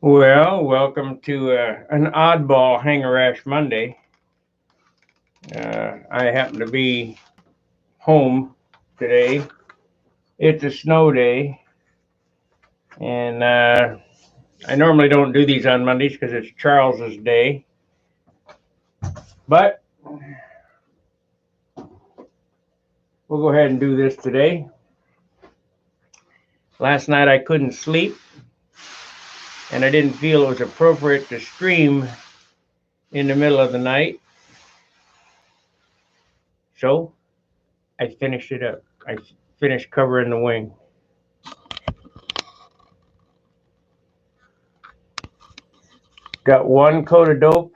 Well, welcome to an oddball Hangar Rash Monday. I happen to be home today. It's a snow day, and I normally don't do these on Mondays because it's Charles's day. But we'll go ahead and do this today. Last night I couldn't sleep, and I didn't feel it was appropriate to stream in the middle of the night. So I finished it up. I finished covering the wing. Got one coat of dope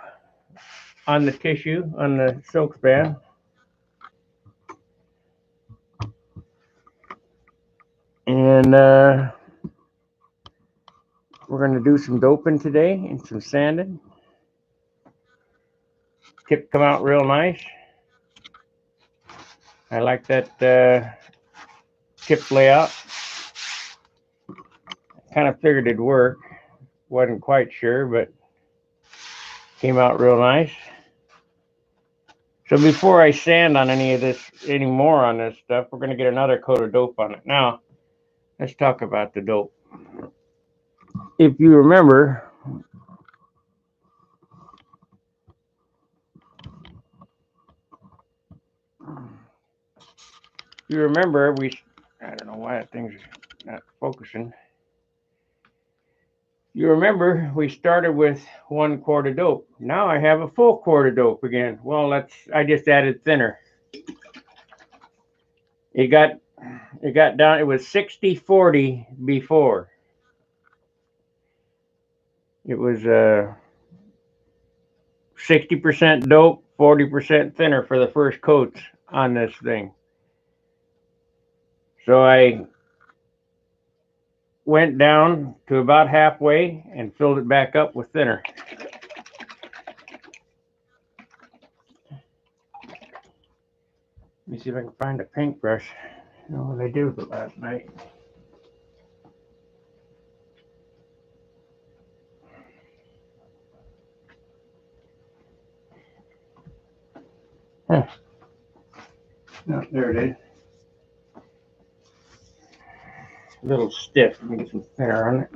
on the tissue, on the silk span. And we're going to do some doping today and some sanding. Tip come out real nice. I like that tip layout. Kind of figured it'd work. Wasn't quite sure, but came out real nice. So before I sand on any more on this stuff, we're going to get another coat of dope on it. Now, let's talk about the dope. If you remember, I don't know why that thing's not focusing. You remember we started with 1 quart of dope. Now I have a full quart of dope again. Well, I just added thinner. It got down, it was 60-40 before. It was 60% dope, 40% thinner for the first coats on this thing. So I went down to about halfway and filled it back up with thinner. Let me see if I can find a paintbrush. I don't know what I did with it last night. Huh. No, there it is. A little stiff. Let me get some thinner on it.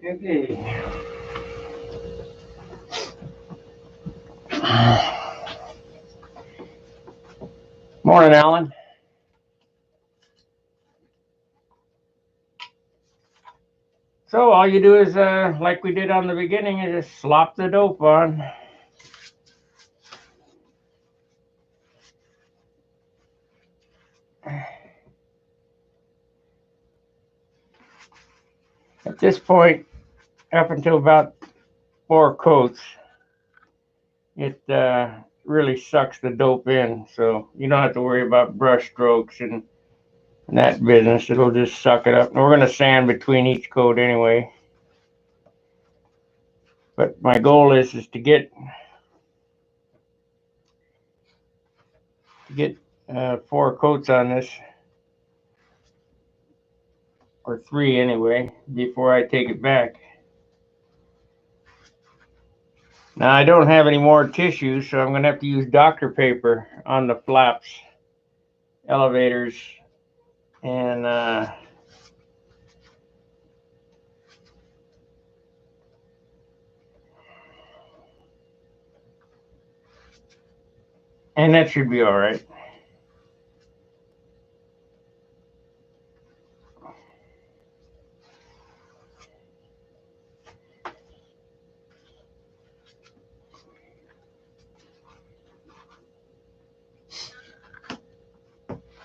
Okay. Morning, Alan. So all you do is, like we did on the beginning, is just slop the dope on. At this point, up until about 4 coats, it really sucks the dope in. So you don't have to worry about brush strokes and that business. It'll just suck it up. And we're going to sand between each coat anyway. But my goal is to get 4 coats on this, or 3 anyway, before I take it back. Now I don't have any more tissue, so I'm going to have to use Dr. paper on the flaps, elevators, and that should be all right.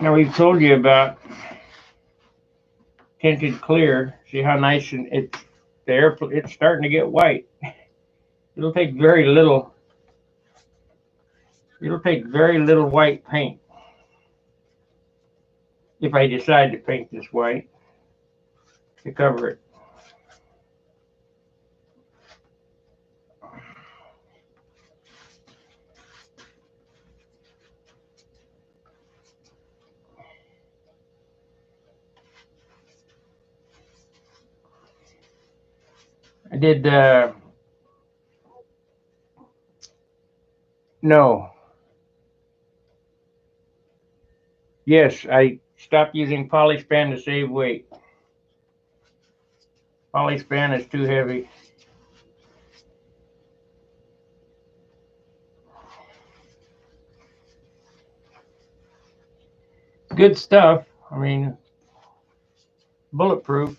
Now we've told you about tinted clear. See how nice and it's starting to get white. It'll take very little white paint. if I decide to paint this white to cover it. I did, no. Yes, I stopped using polyspan to save weight. Polyspan is too heavy. Good stuff. I mean, bulletproof.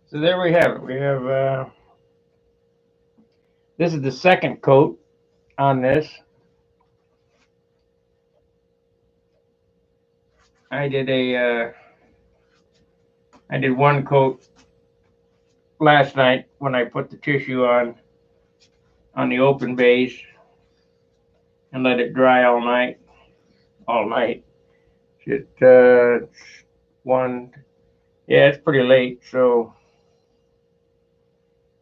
So there we have it. We have, this is the second coat on this. I did one coat last night when I put the tissue on the open base and let it dry all night. It one, yeah, it's pretty late, so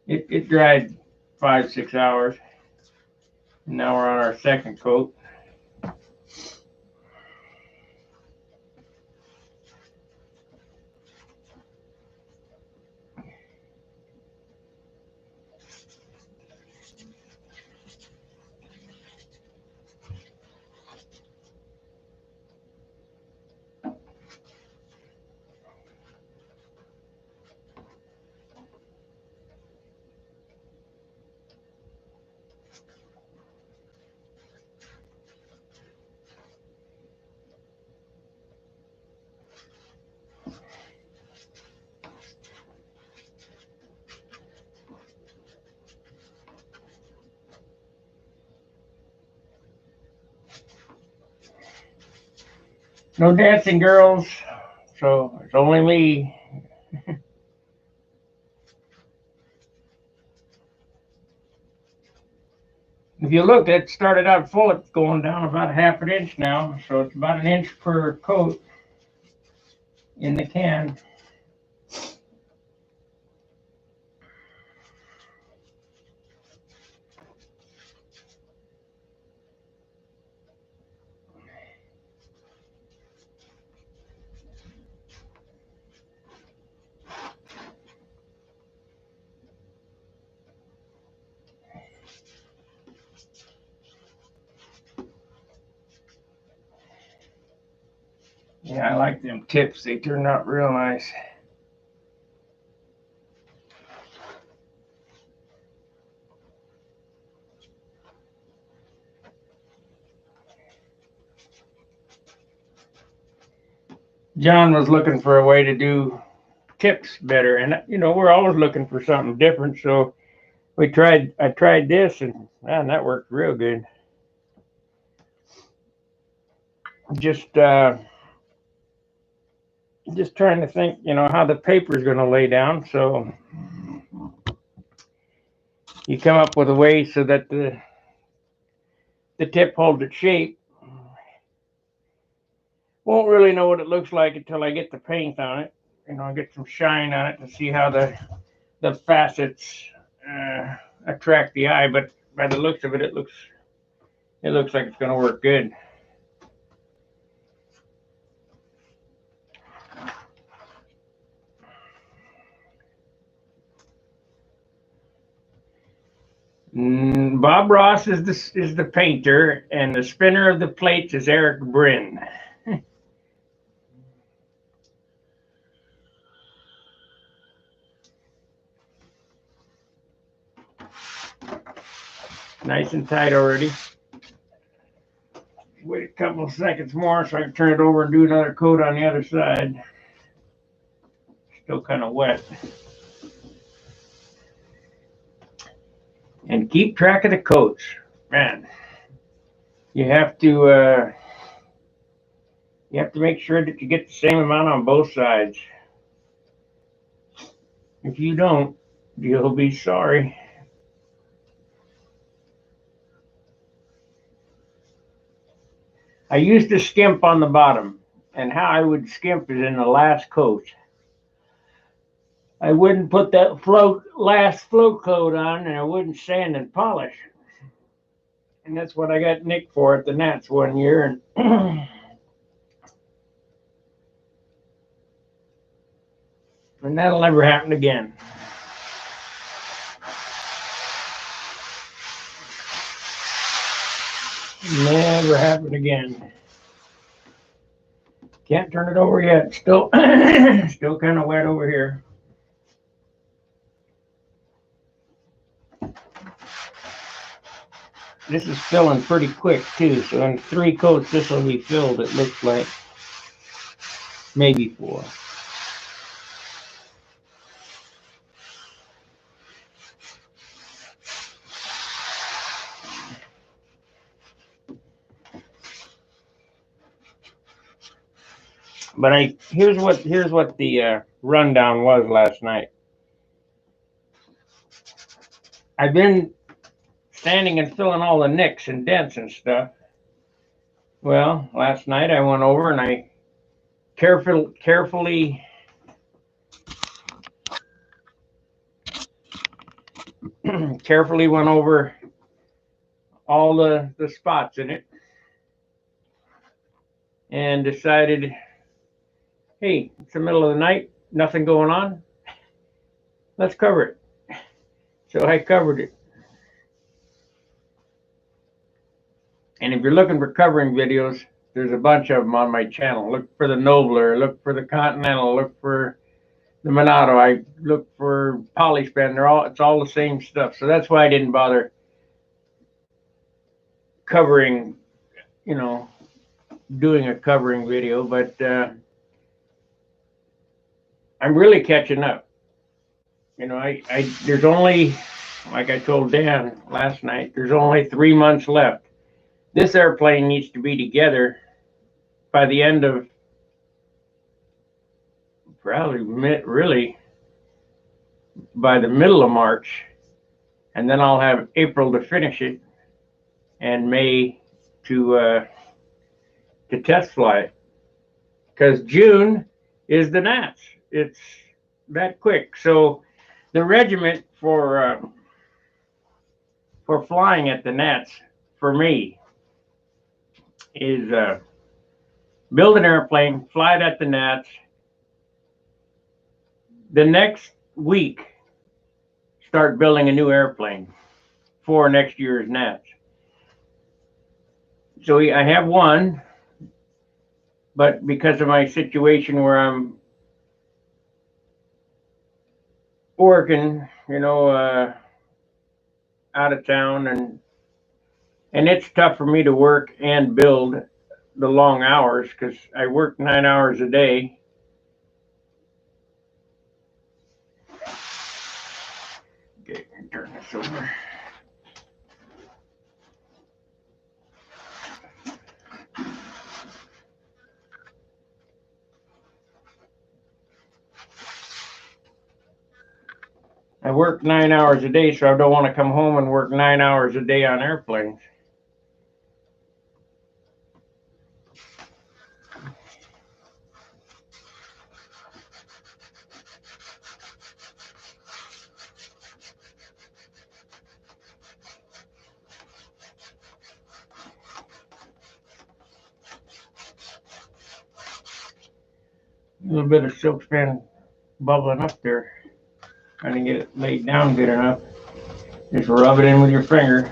it dried 5-6 hours. And now we're on our second coat. No dancing girls, so it's only me. If you look, it started out full. It's going down about a half an inch now, so it's about an inch per coat in the can. Yeah, I like them tips. They turned out real nice. John was looking for a way to do tips better, and we're always looking for something different. So I tried this, and man, that worked real good. Just trying to think, how the paper is going to lay down. So you come up with a way so that the tip holds its shape. Won't really know what it looks like until I get the paint on it. I get some shine on it to see how the facets attract the eye. But by the looks of it, it looks like it's going to work good. Bob Ross is the painter, and the spinner of the plates is Eric Bryn. Nice and tight already. Wait a couple of seconds more so I can turn it over and do another coat on the other side. Still kind of wet. And keep track of the coats. Man, you have to make sure that you get the same amount on both sides. If you don't, you'll be sorry. I used to skimp on the bottom, and how I would skimp is in the last coat. I wouldn't put that last float coat on, and I wouldn't sand and polish. And that's what I got nicked for at the Nats one year. And and that'll never happen again. Never happen again. Can't turn it over yet. Still, still kind of wet over here. This is filling pretty quick too. So in 3 coats, this will be filled. It looks like maybe 4. But here's what the rundown was last night. I've been sanding and filling all the nicks and dents and stuff. Well, last night I went over and I carefully went over all the spots in it and decided, hey, it's the middle of the night, nothing going on, let's cover it. So I covered it. And if you're looking for covering videos, there's a bunch of them on my channel. Look for the Nobler, look for the Continental, look for the Monado. I look for Polyspan. It's all the same stuff. So that's why I didn't bother covering, doing a covering video. But I'm really catching up. There's only, like I told Dan last night, there's only 3 months left. This airplane needs to be together by the end of probably really by the middle of March, and then I'll have April to finish it and May to test fly it, because June is the Nats. It's that quick. So the regiment for flying at the Nats for me is build an airplane, fly it at the Nats. The next week, start building a new airplane for next year's Nats. So I have one, but because of my situation where I'm working, out of town, and it's tough for me to work and build the long hours because I work 9 hours a day. Okay, turn this over. I work 9 hours a day, so I don't want to come home and work 9 hours a day on airplanes. A little bit of silk span bubbling up there. Trying to get it laid down good enough. Just rub it in with your finger.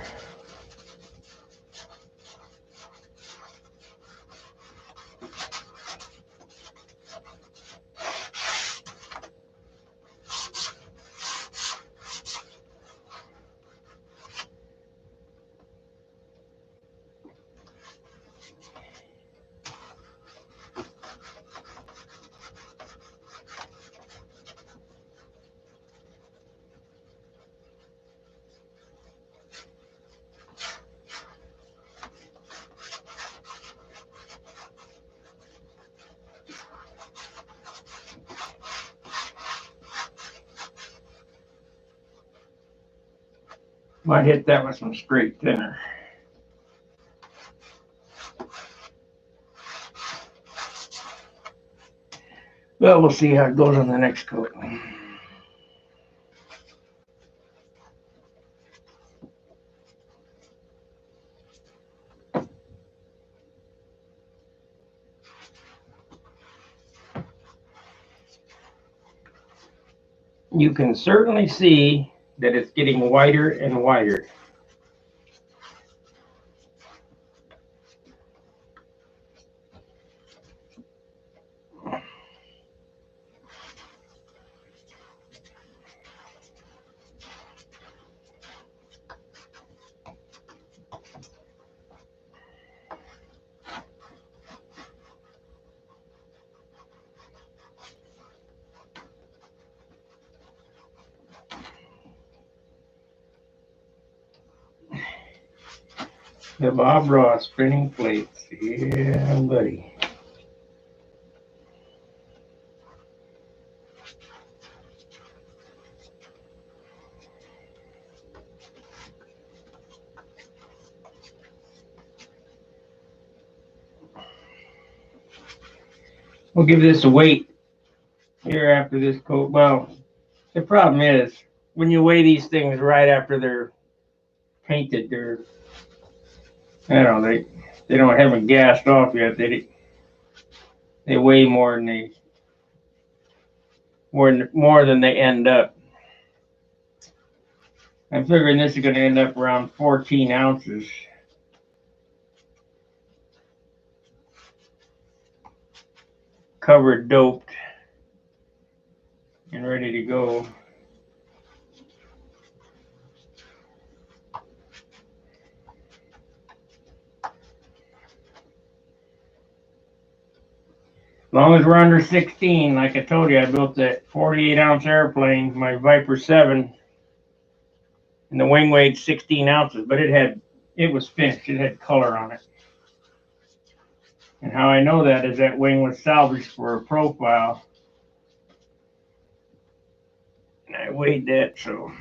Might hit that with some straight thinner. Well, we'll see how it goes on the next coat. You can certainly see that it's getting whiter and whiter. The Bob Ross spinning plates. Yeah, buddy. We'll give this a wait here after this coat. Well, the problem is when you weigh these things right after they're painted, they don't have them gassed off yet. They weigh more than they end up. I'm figuring this is going to end up around 14 ounces. Covered, doped, and ready to go. As long as we're under 16, like I told you, I built that 48-ounce airplane, my Viper 7, and the wing weighed 16 ounces, but it was finished. It had color on it. And how I know that is that wing was salvaged for a profile. And I weighed that, so.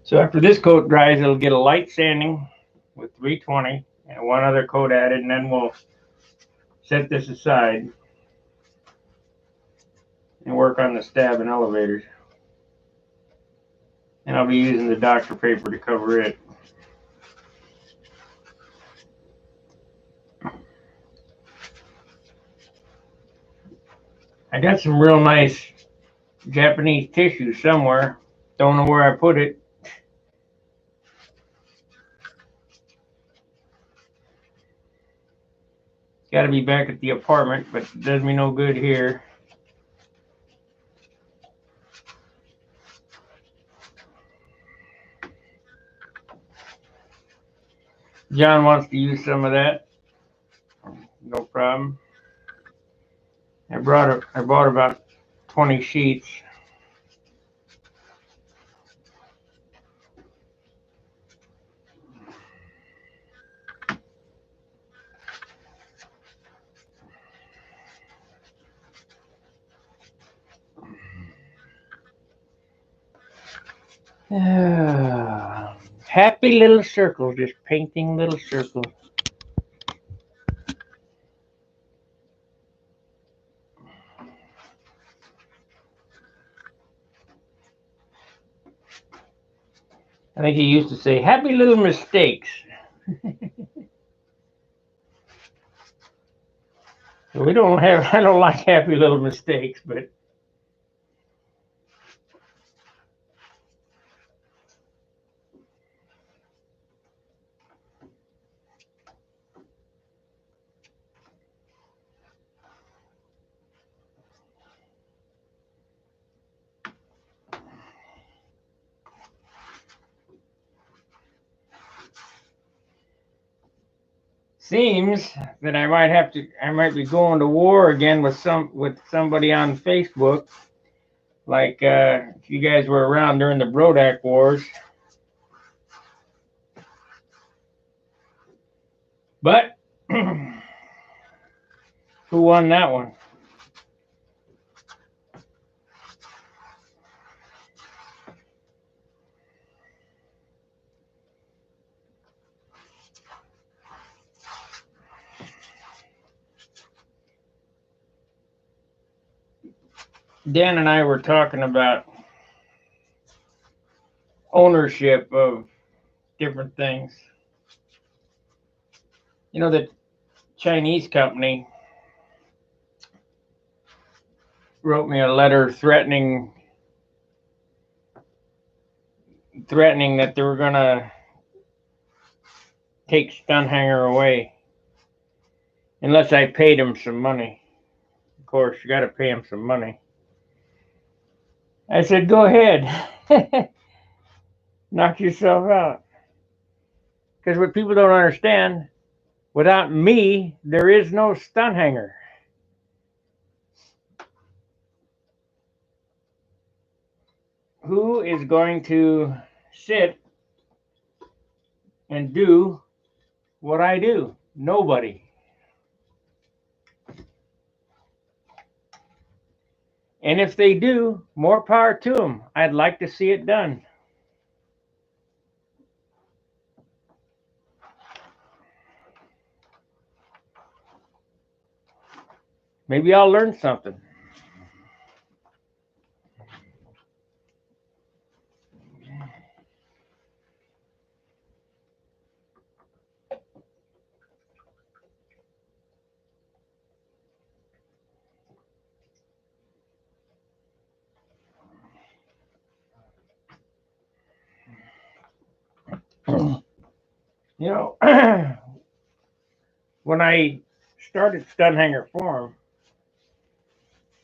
So after this coat dries, it'll get a light sanding with 320 and one other coat added, and then we'll set this aside and work on the stab and elevators. And I'll be using the Dr. paper to cover it. I got some real nice Japanese tissue somewhere. Don't know where I put it. Got to be back at the apartment, but it does me no good here. John wants to use some of that. No problem. I bought about 20 sheets. Happy little circles, just painting little circles. I think he used to say, happy little mistakes. We don't have, I don't like happy little mistakes, but seems that I might be going to war again with somebody on Facebook. Like if you guys were around during the Brodak Wars. But who won that one? Dan and I were talking about ownership of different things. You know, the Chinese company wrote me a letter threatening that they were gonna take Stunt Hangar away unless I paid them some money. Of course, you got to pay them some money. I said, go ahead, knock yourself out. Because what people don't understand, without me, there is no Stunt Hangar. Who is going to sit and do what I do? Nobody. And if they do, more power to them. I'd like to see it done. Maybe I'll learn something. You know, when I started Stunt Hangar Forum,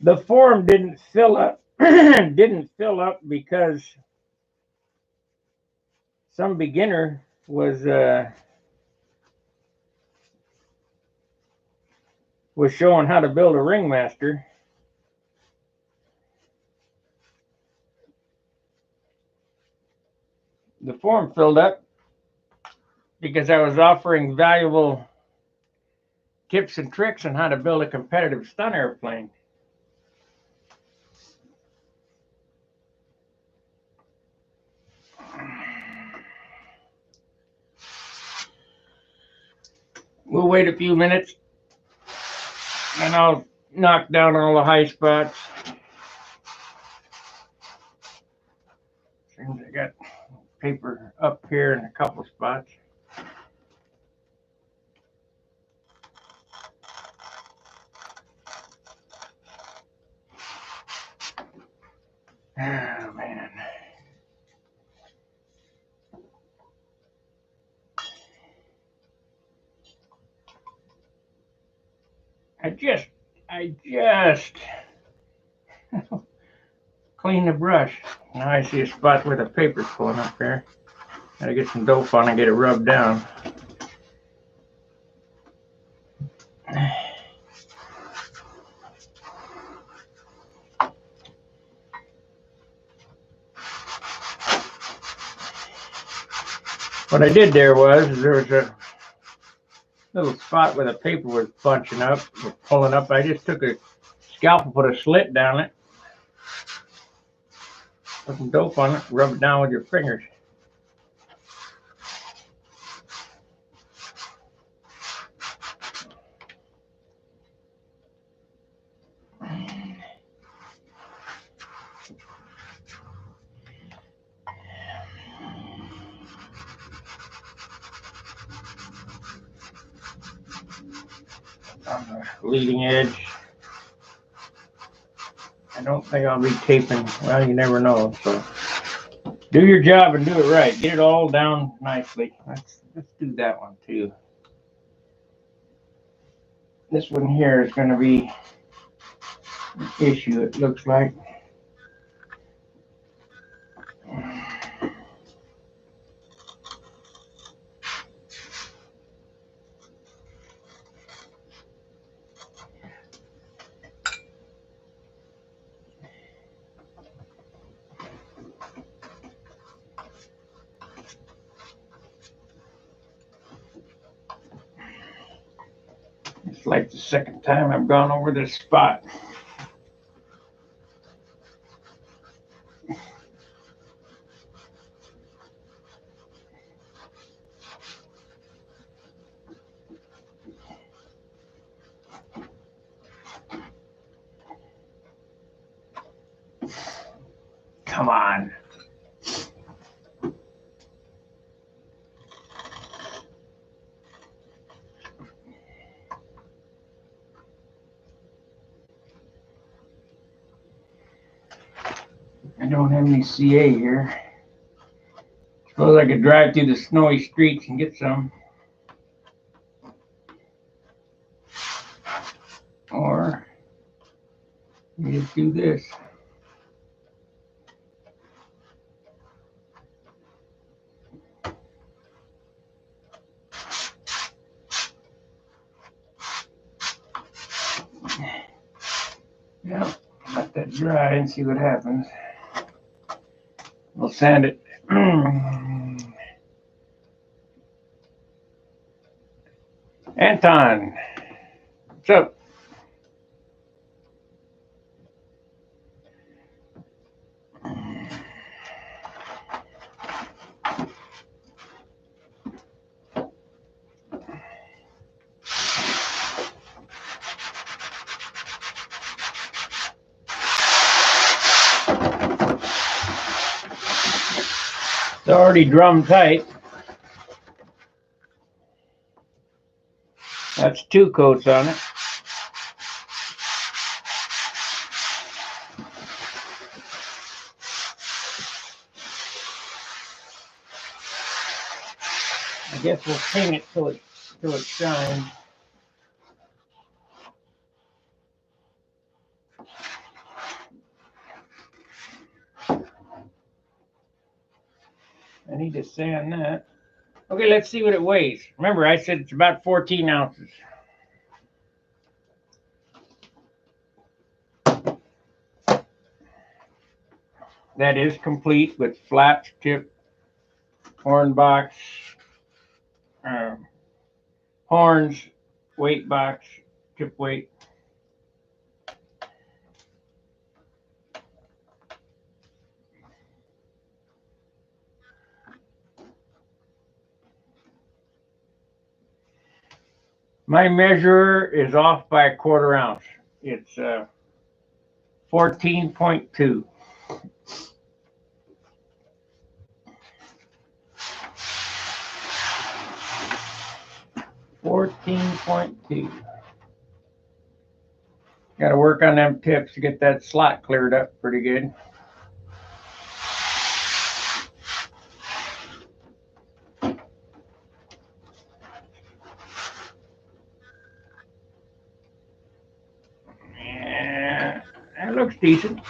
the forum didn't fill up because some beginner was showing how to build a ringmaster. The forum filled up because I was offering valuable tips and tricks on how to build a competitive stunt airplane. We'll wait a few minutes and I'll knock down all the high spots. Seems I got paper up here in a couple spots. Oh, man. I just clean the brush. Now I see a spot where the paper's pulling up there. Gotta get some dope on and get it rubbed down. What I did there was a little spot where the paper was bunching up, was pulling up. I just took a scalpel, put a slit down it, put some dope on it, rub it down with your fingers. on the leading edge. I don't think I'll be taping. Well, you never know. So do your job and do it right. Get it all down nicely. Let's do that one too. This one here is going to be an issue, it looks like. It's like the second time I've gone over this spot. Come on. I don't have any CA here. Suppose I could drive through the snowy streets and get some. Or you just do this. Yeah, let that dry and see what happens. We'll sand it. Anton, what's up? It's already drum tight. That's 2 coats on it. I guess we'll paint it till it shines. I need to sand that. Okay, let's see what it weighs. Remember, I said it's about 14 ounces. That is complete with flat tip, horn box, horns, weight box, tip weight. My measurer is off by a 1/4 ounce. It's 14.2. Got to work on them tips to get that slot cleared up pretty good. Yeah, that looks decent.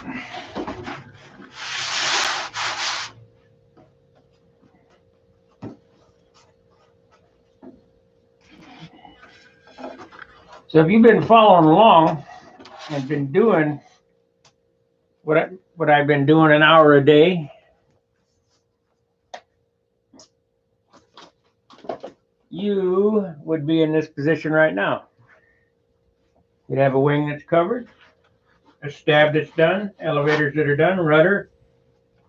So if you've been following along and been doing what I've been doing an hour a day, you would be in this position right now. You'd have a wing that's covered, a stab that's done, elevators that are done, rudder,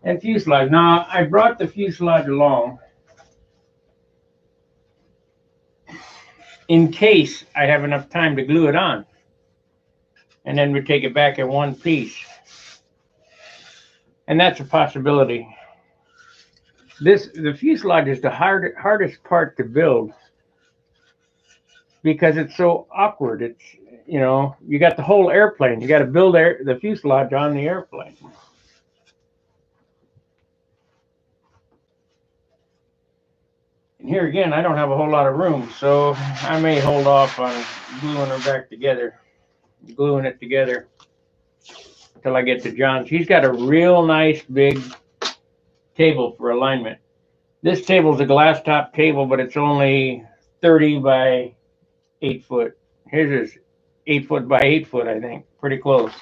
and fuselage. Now, I brought the fuselage along in case I have enough time to glue it on. And then we take it back in one piece. And that's a possibility. The fuselage is the hardest part to build. because it's so awkward. It's, you know, you got the whole airplane. You got to build the fuselage on the airplane. And here again, I don't have a whole lot of room, so I may hold off on gluing her back together, gluing it together until I get to John's. He's got a real nice big table for alignment. This table's a glass top table, but it's only 30 by 8 foot. His is 8 foot by 8 foot, I think. Pretty close.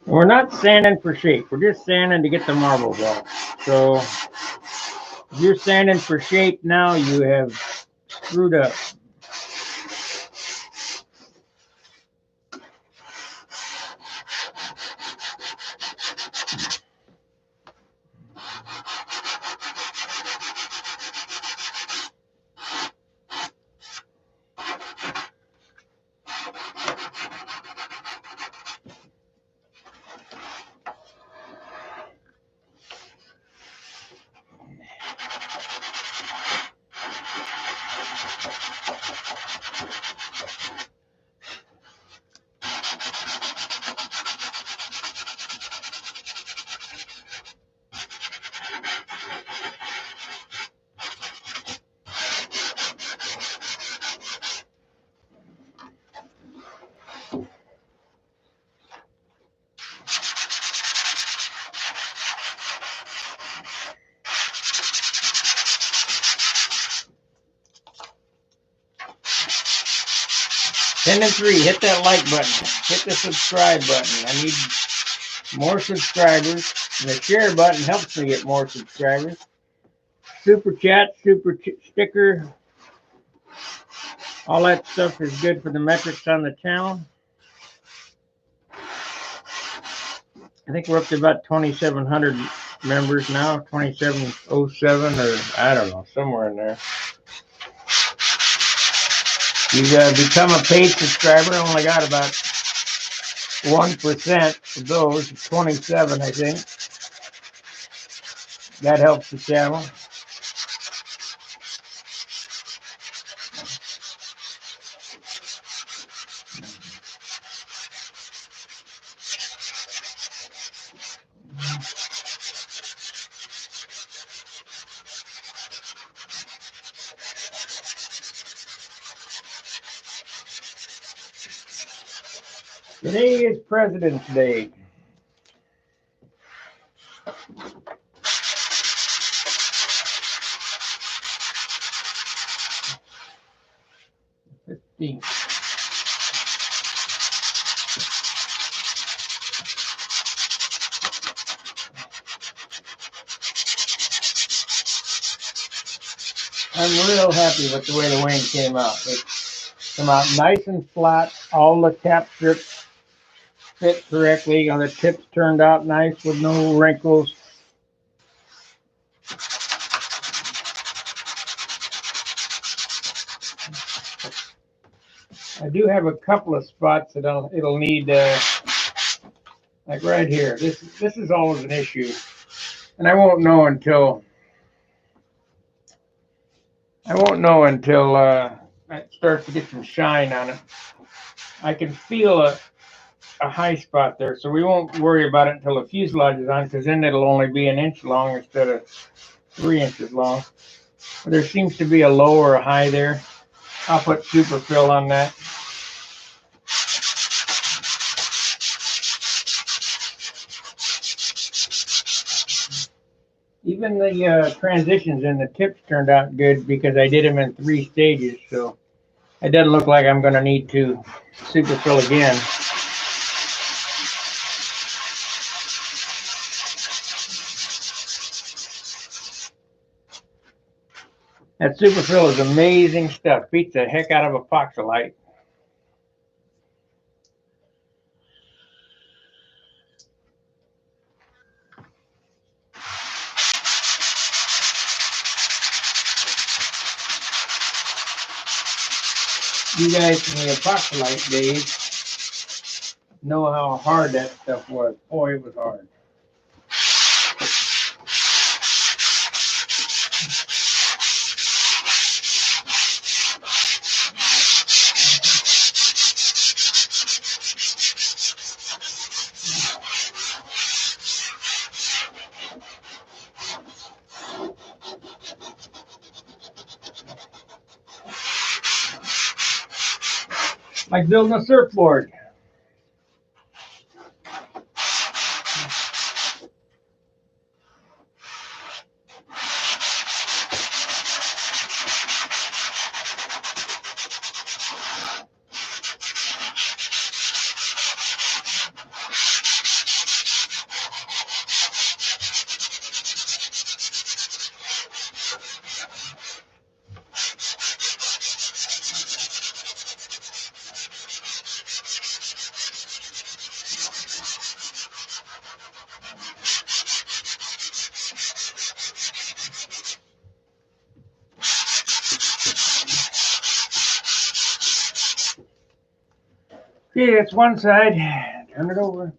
We're not sanding for shape. We're just sanding to get the marbles out. So if you're sanding for shape now, you have screwed up. Ten and 3, hit that like button. Hit the subscribe button. I need more subscribers. And the share button helps me get more subscribers. Super chat, sticker, all that stuff is good for the metrics on the channel. I think we're up to about 2,700 members now, 2,707 or I don't know, somewhere in there. You become a paid subscriber. I only got about 1% of those, 27, I think. That helps the channel. Today is President's Day. I'm real happy with the way the wing came out. It came out nice and flat. All the cap strips fit correctly. You know, the tips turned out nice with no wrinkles. I do have a couple of spots that it'll need, like right here. This is always an issue, and I won't know until it starts to get some shine on it. I can feel a high spot there, so we won't worry about it until the fuselage is on, because then it'll only be an inch long instead of 3 inches long. But there seems to be a low or a high there. I'll put super fill on that. Even the transitions and the tips turned out good because I did them in 3 stages, so it doesn't look like I'm going to need to super fill again. That superfill is amazing stuff. Beats the heck out of epoxylite. You guys from the epoxylite days know how hard that stuff was. Boy, it was hard. Like building a surfboard. Okay, that's one side. Turn it over.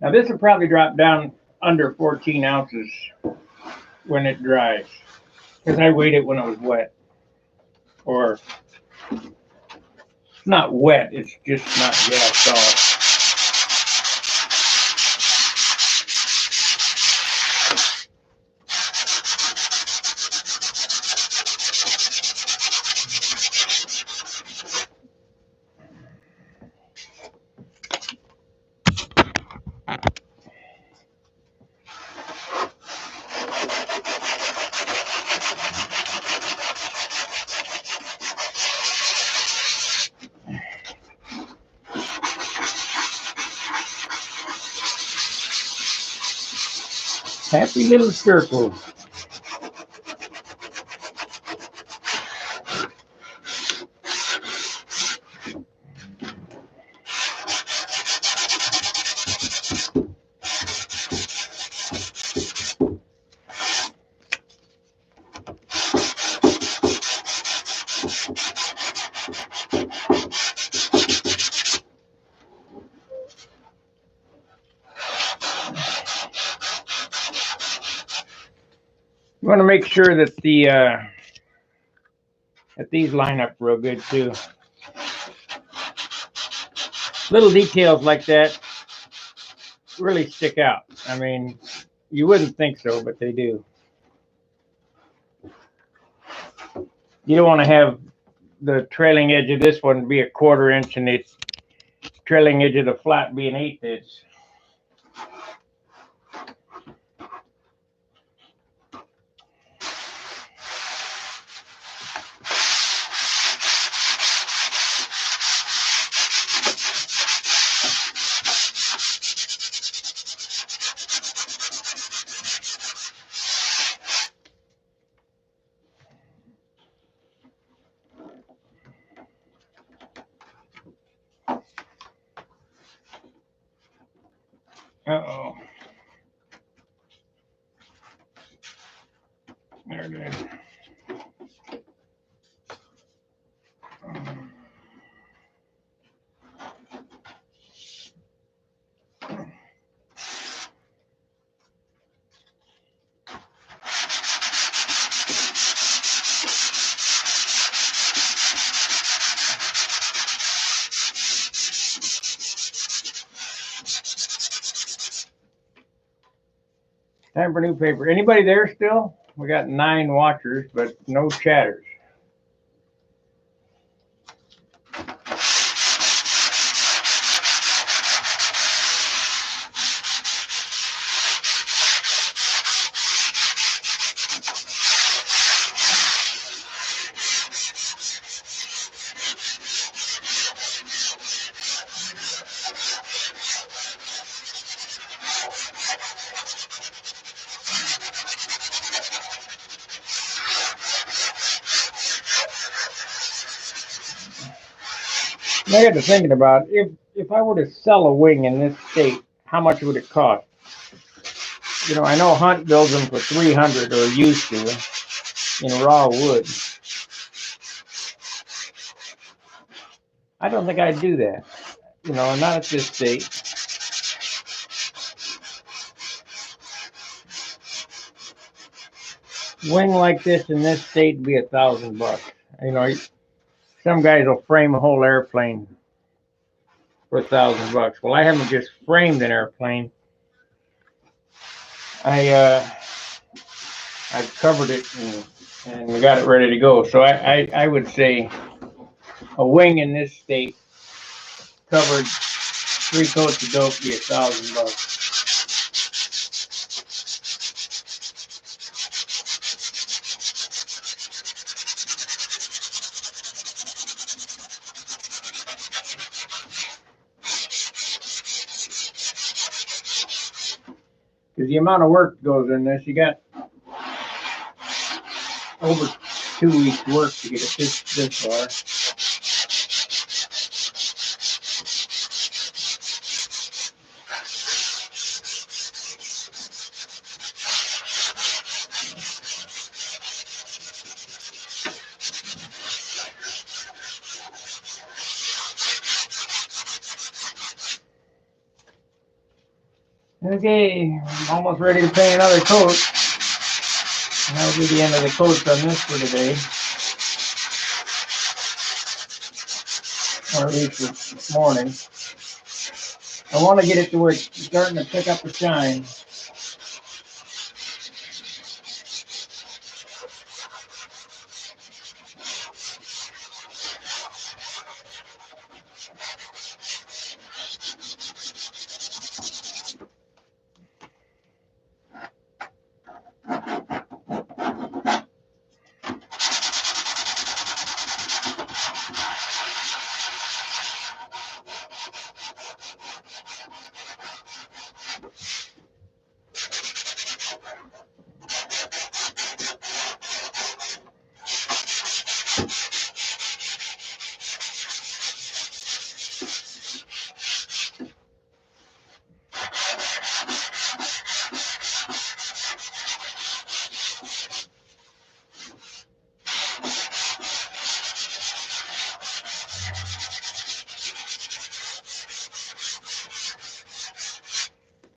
Now this will probably drop down under 14 ounces when it dries, because I weighed it when it was wet. Or not wet, it's just not gassed off. Happy little circle. You want to make sure that these line up real good too. Little details like that really stick out. I mean, you wouldn't think so, but they do. You don't want to have the trailing edge of this one be a 1/4 inch and the trailing edge of the flat be an 1/8 inch. Uh-oh. There it is. Time for new paper. Anybody there still? We got 9 watchers, but no chatters. I got to thinking about if I were to sell a wing in this state, how much would it cost? You know, I know Hunt builds them for 300 or used to in raw wood. I don't think I'd do that. You know, not at this state. Wing like this in this state would be $1,000. You know, some guys will frame a whole airplane for $1,000. Well, I haven't just framed an airplane. I've covered it and got it ready to go. So I would say a wing in this state covered 3 coats of dope be $1,000. Because the amount of work goes in this, you got over 2 weeks work to get it this far. Okay, I'm almost ready to paint another coat. And that'll be the end of the coats on this for today. Or at least this morning. I want to get it to where it's starting to pick up the shine.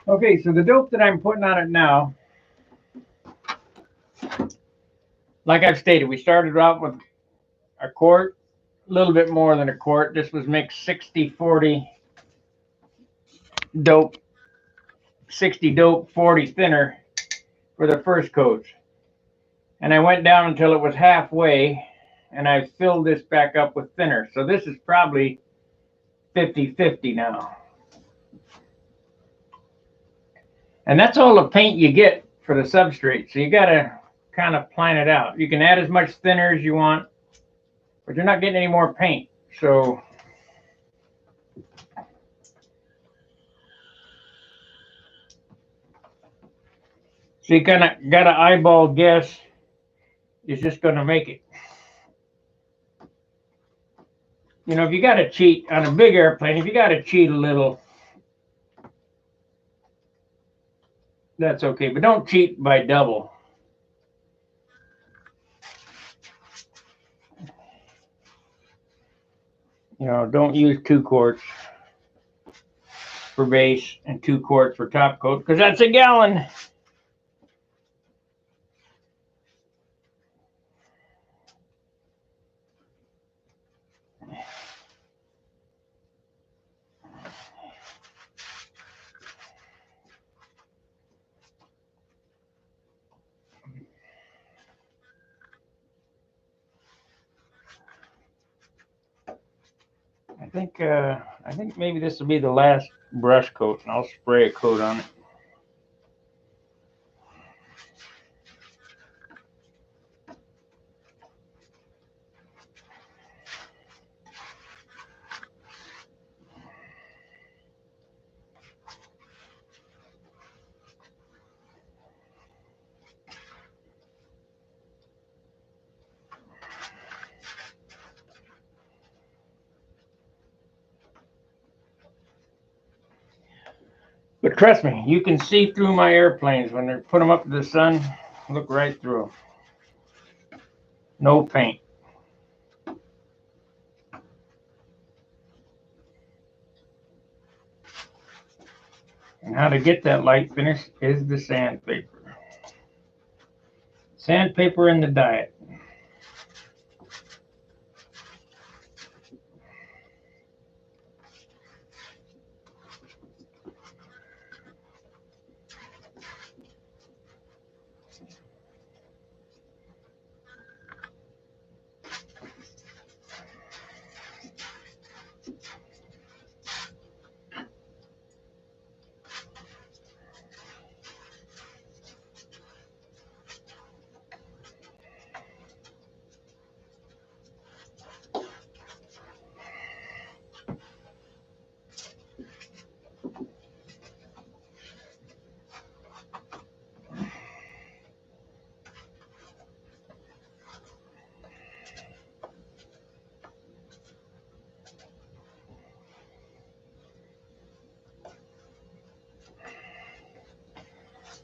Okay, so the dope that I'm putting on it now, like I've stated, we started out with a quart, a little bit more than a quart. This was mixed 60-40 dope, 60 dope, 40 thinner for the first coats. And I went down until it was halfway, and I filled this back up with thinner. So this is probably 50-50 now. And that's all the paint you get for the substrate. So you got to kind of plan it out. You can add as much thinner as you want, but you're not getting any more paint. So you kind of got to eyeball guess is just going to make it. You know, if you got to cheat on a big airplane, if you got to cheat a little, that's okay. But don't cheat by double. You know, don't use 2 quarts for base and 2 quarts for top coat because that's a gallon. I think maybe this will be the last brush coat, and I'll spray a coat on it. But trust me, you can see through my airplanes when they put them up to the sun. Look right through them. No paint. And how to get that light finish is the sandpaper. Sandpaper in the diet.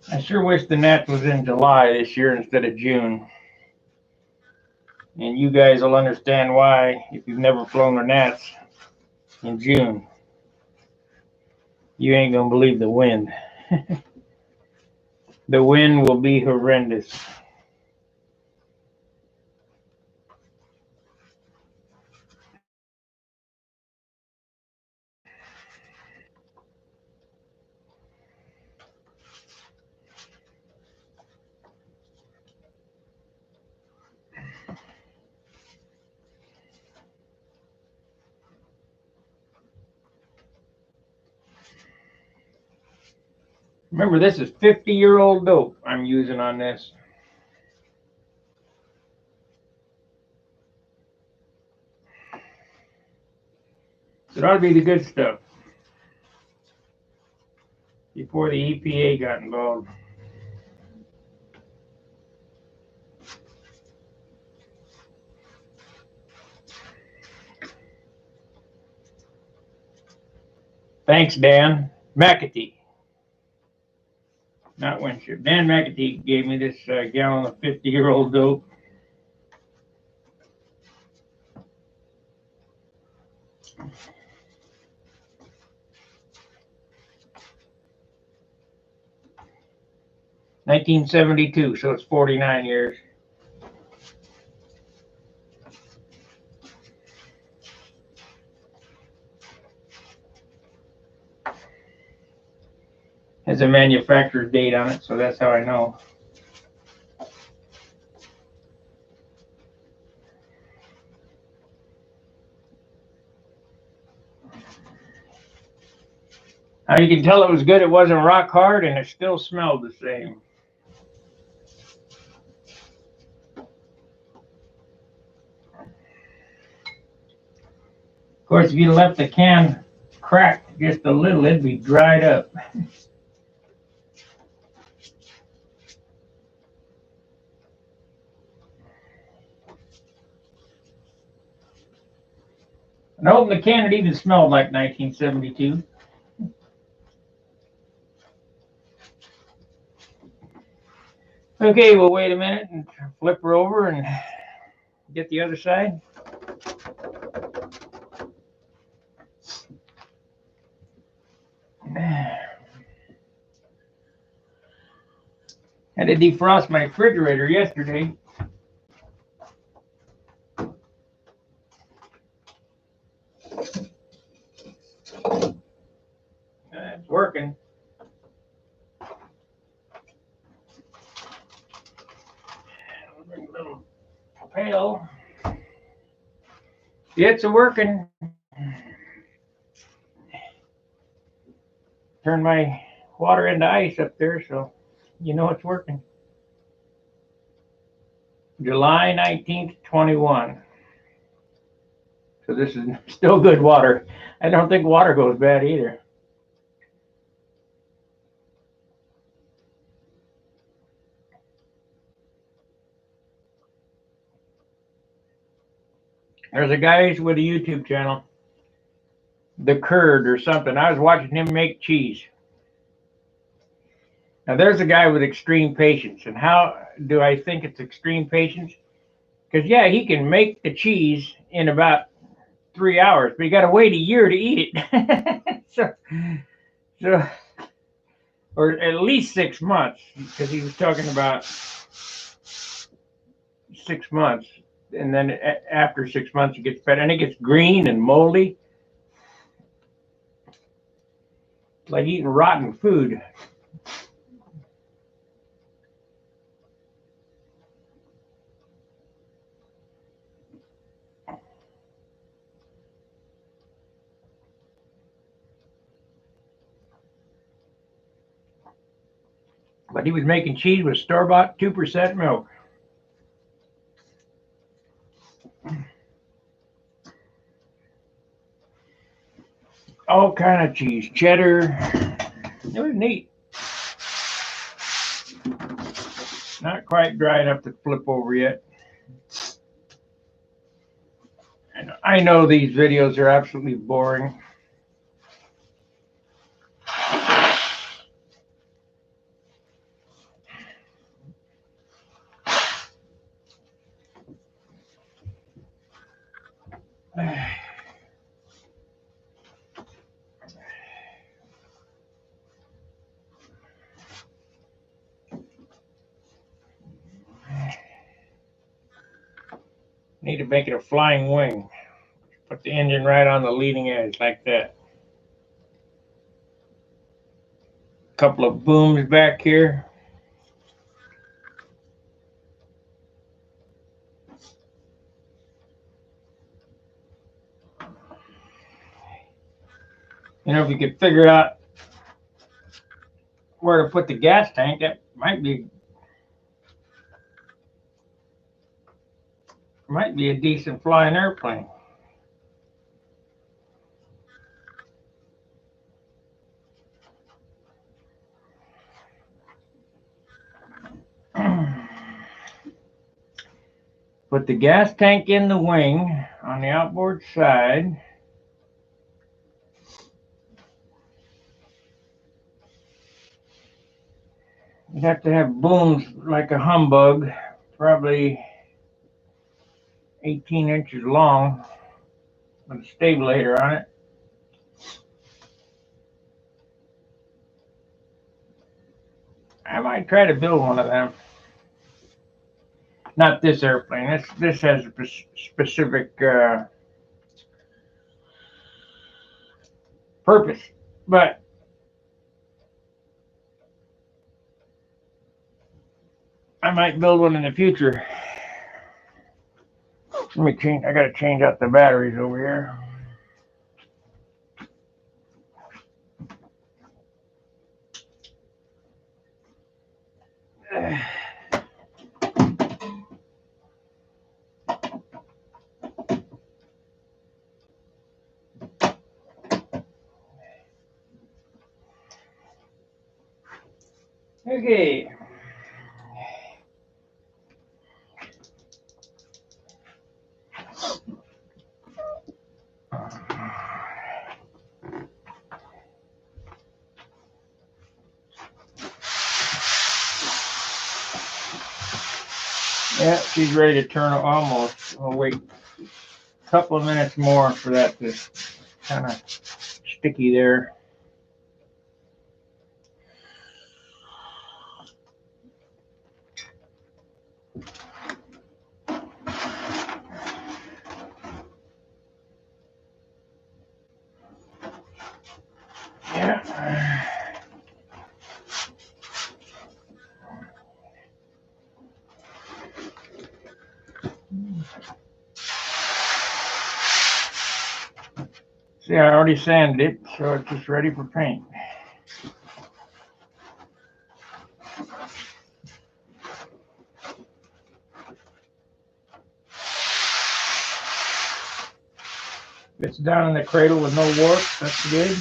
I sure wish the Nats was in July this year instead of June. And you guys will understand why if you've never flown the Nats in June. You ain't gonna believe the wind. The wind will be horrendous. Remember, this is 50-year-old dope I'm using on this. So it ought to be the good stuff before the EPA got involved. Thanks, Dan McAtee. Not Winship. Dan McAtee gave me this gallon of 50-year-old dope. $1972, so it's 49 years. Has a manufacturer's date on it, so that's how I know. How you can tell it was good, it wasn't rock hard, and it still smelled the same. Of course, if you left the can cracked just a little, it'd be dried up. And I opened the can, it even smelled like 1972. Okay, we'll wait a minute and flip her over and get the other side. Had to defrost my refrigerator yesterday. It's working. Bring a little pail. It's a working. Turn my water into ice up there, so you know it's working. July 19th, 21. So this is still good water. I don't think water goes bad either. There's a guy with a YouTube channel, The Curd or something. I was watching him make cheese. Now there's a guy with extreme patience. And how do I think it's extreme patience? Because yeah, he can make the cheese in about 3 hours, but you got to wait a year to eat it. so, or at least 6 months, because he was talking about 6 months, and then after 6 months it gets better, and it gets green and moldy, like eating rotten food. But he was making cheese with store-bought 2% milk. All kind of cheese, cheddar. It was neat. Not quite dry enough to flip over yet. And I know these videos are absolutely boring. Need to make it a flying wing. Put the engine right on the leading edge like that. Couple of booms back here. You know, if you could figure out where to put the gas tank, that might be a decent flying airplane. Put the gas tank in the wing on the outboard side. You'd have to have booms like a humbug, probably 18 inches long, with a stabilator on it. I might try to build one of them. Not this airplane. This has a specific purpose, but I might build one in the future. Let me change. I gotta change out the batteries over here. Okay. Yeah, she's ready to turn almost. I'll wait a couple of minutes more for that to kind of sticky there. Yeah. See, I already sanded it, so it's just ready for paint. It's down in the cradle with no warp. That's good.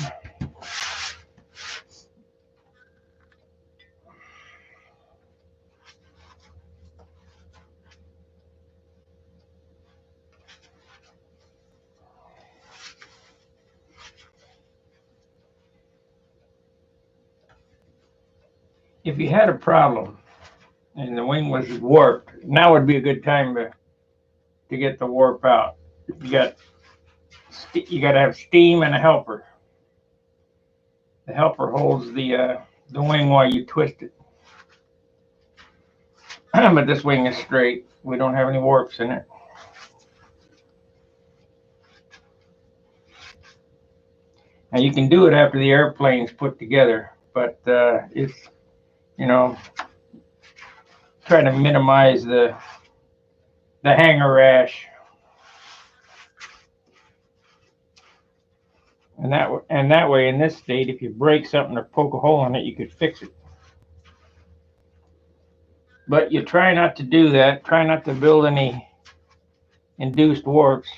if you had a problem and the wing was warped, now would be a good time to get the warp out. You got to have steam and a helper. The helper holds the wing while you twist it. But this wing is straight. We don't have any warps in it. Now you can do it after the airplane's put together, but it's, you know, try to minimize the hangar rash. And that way, in this state, if you break something or poke a hole in it, you could fix it. But you try not to do that. Try not to build any induced warps.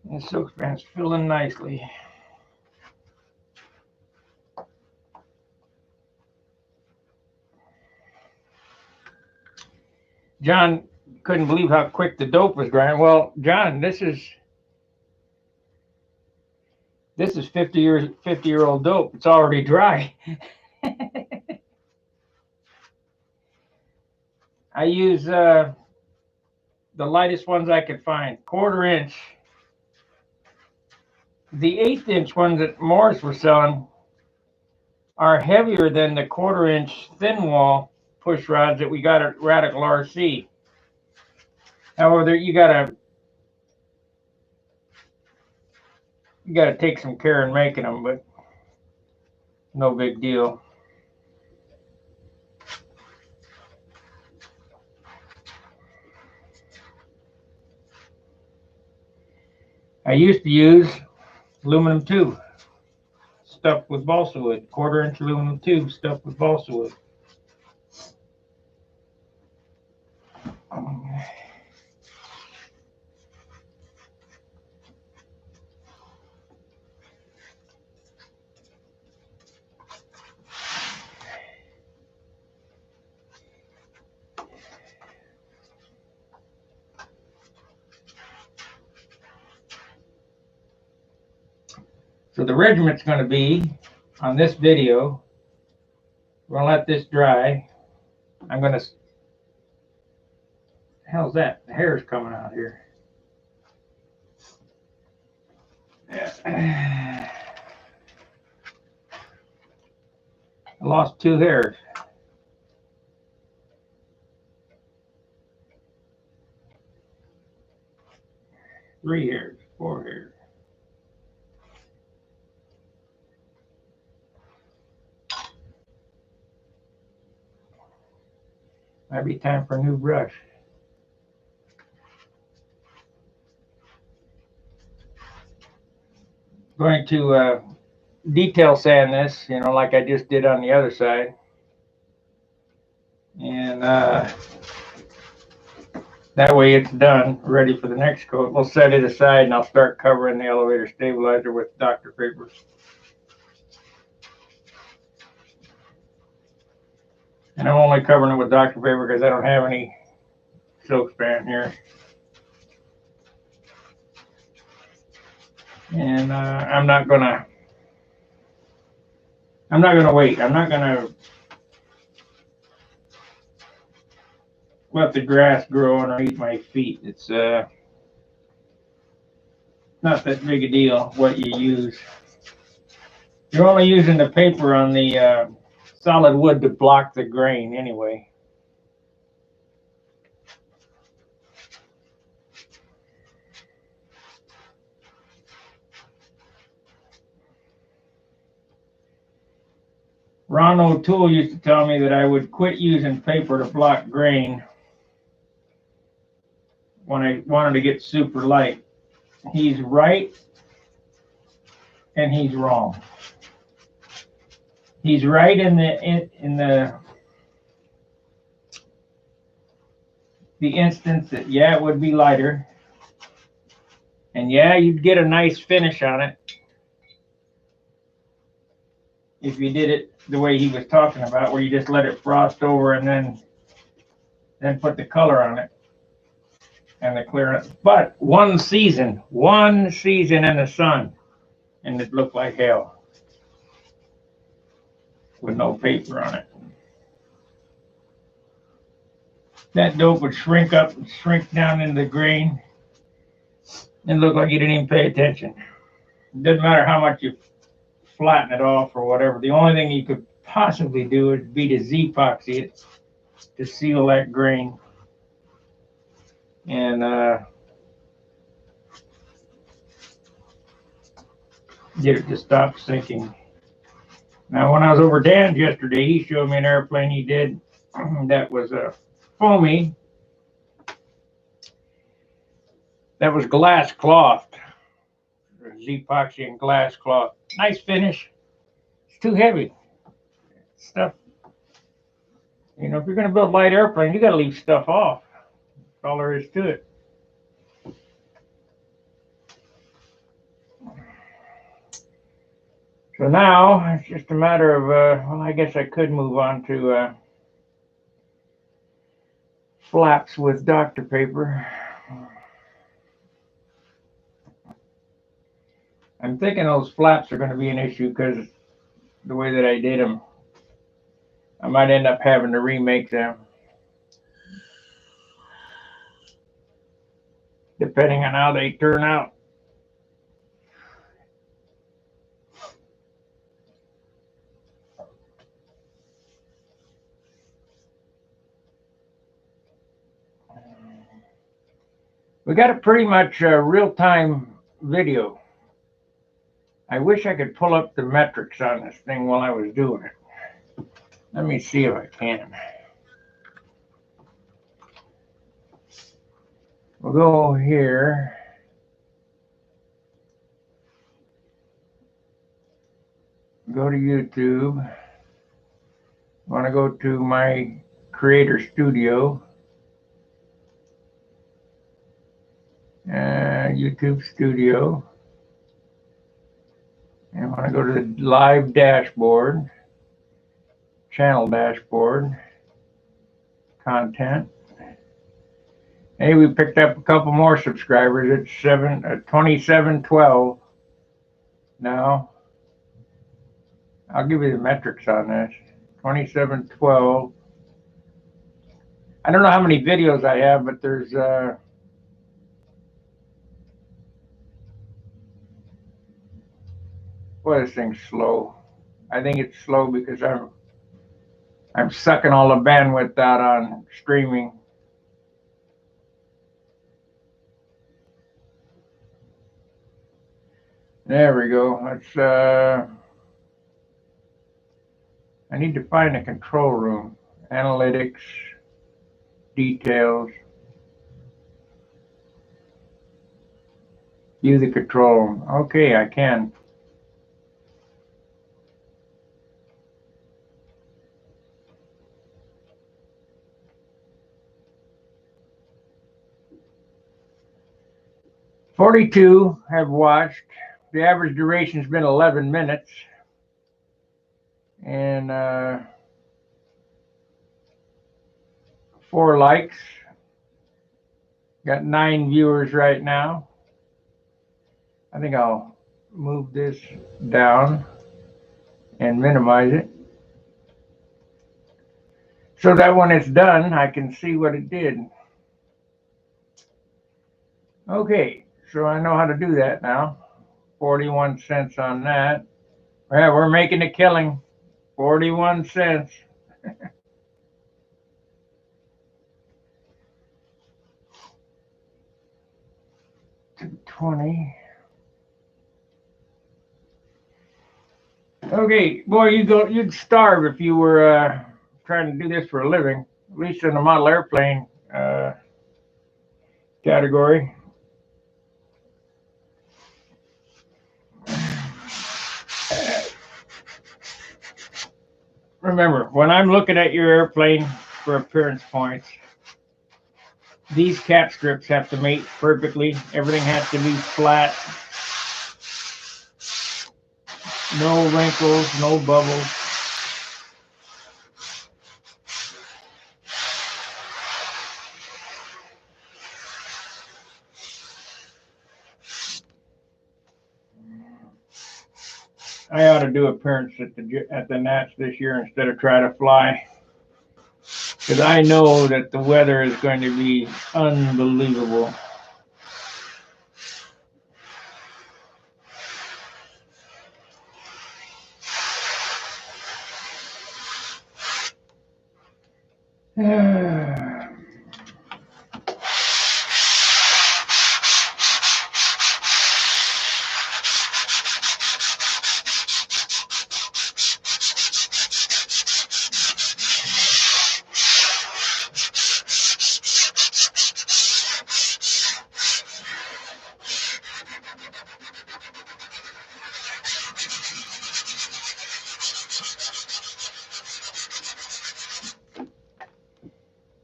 The silk span's filling nicely. John couldn't believe how quick the dope was drying. Well, John, this is 50-year-old dope. It's already dry. I use the lightest ones I could find, 1/4 inch. The 1/8 inch ones that Morris was selling are heavier than the 1/4 inch thin wall push rods that we got at Radical RC. However, you gotta take some care in making them, but no big deal. I used to use aluminum tube stuffed with balsa wood, 1/4 inch aluminum tube stuffed with balsa wood. So the regiment's going to be on this video. We're going to let this dry. I'm going to... Hell's that? The hair's coming out here. I lost 2 hairs. 3 hairs, 4 hairs. Might be time for a new brush. Going to detail sand this, you know, like I just did on the other side. And that way it's done, ready for the next coat. We'll set it aside and I'll start covering the elevator stabilizer with Dr. paper. And I'm only covering it with Dr. paper because I don't have any silk span here. And I'm not gonna wait. I'm not gonna let the grass grow underneath my feet. It's not that big a deal what you use. You're only using the paper on the solid wood to block the grain anyway. Ron O'Toole used to tell me that I would quit using paper to block grain when I wanted to get super light. He's right and he's wrong. He's right in the instance that, yeah, it would be lighter, and yeah, you'd get a nice finish on it if you did it the way he was talking about, where you just let it frost over and then then put the color on it and the clearance. But one season in the sun, and it looked like hell with no paper on it. That dope would shrink up and shrink down into the grain and look like you didn't even pay attention. It doesn't matter how much you flatten it off or whatever. The only thing you could possibly do would be to Z-epoxy it to seal that grain and get it to stop sinking. Now, when I was over Dan's yesterday, he showed me an airplane he did that was foamy. That was glass cloth, Z-epoxy and glass cloth. Nice finish. It's too heavy. Stuff. You know, if you're going to build a light airplane, you got to leave stuff off. That's all there is to it. So now it's just a matter of, well, I guess I could move on to flaps with Dr. paper. I'm thinking those flaps are going to be an issue because the way that I did them, I might end up having to remake them, depending on how they turn out. We got a pretty much real-time video. I wish I could pull up the metrics on this thing while I was doing it. Let me see if I can. We'll go here. Go to YouTube. I want to go to my Creator Studio. YouTube Studio. And I want to go to the live dashboard, channel dashboard, content. Hey, we picked up a couple more subscribers. It's 2712 now. I'll give you the metrics on this. 2712. I don't know how many videos I have, but there's boy, this thing's slow. I think it's slow because I'm sucking all the bandwidth out on streaming. There we go. Let's I need to find a control room. Analytics, details. View the control room. Okay, I can. "42 have watched. The average duration has been 11 minutes. And 4 likes. Got 9 viewers right now. I think I'll move this down and minimize it, so that when it's done, I can see what it did. Okay, so I know how to do that now. 41 cents on that. Yeah, we're making a killing. 41 cents. 220. Okay, boy, you'd starve if you were trying to do this for a living, at least in the model airplane category. Remember, when I'm looking at your airplane for appearance points, these cap strips have to mate perfectly. Everything has to be flat. No wrinkles, no bubbles. I ought to do appearance at the Nats this year instead of try to fly, because I know that the weather is going to be unbelievable.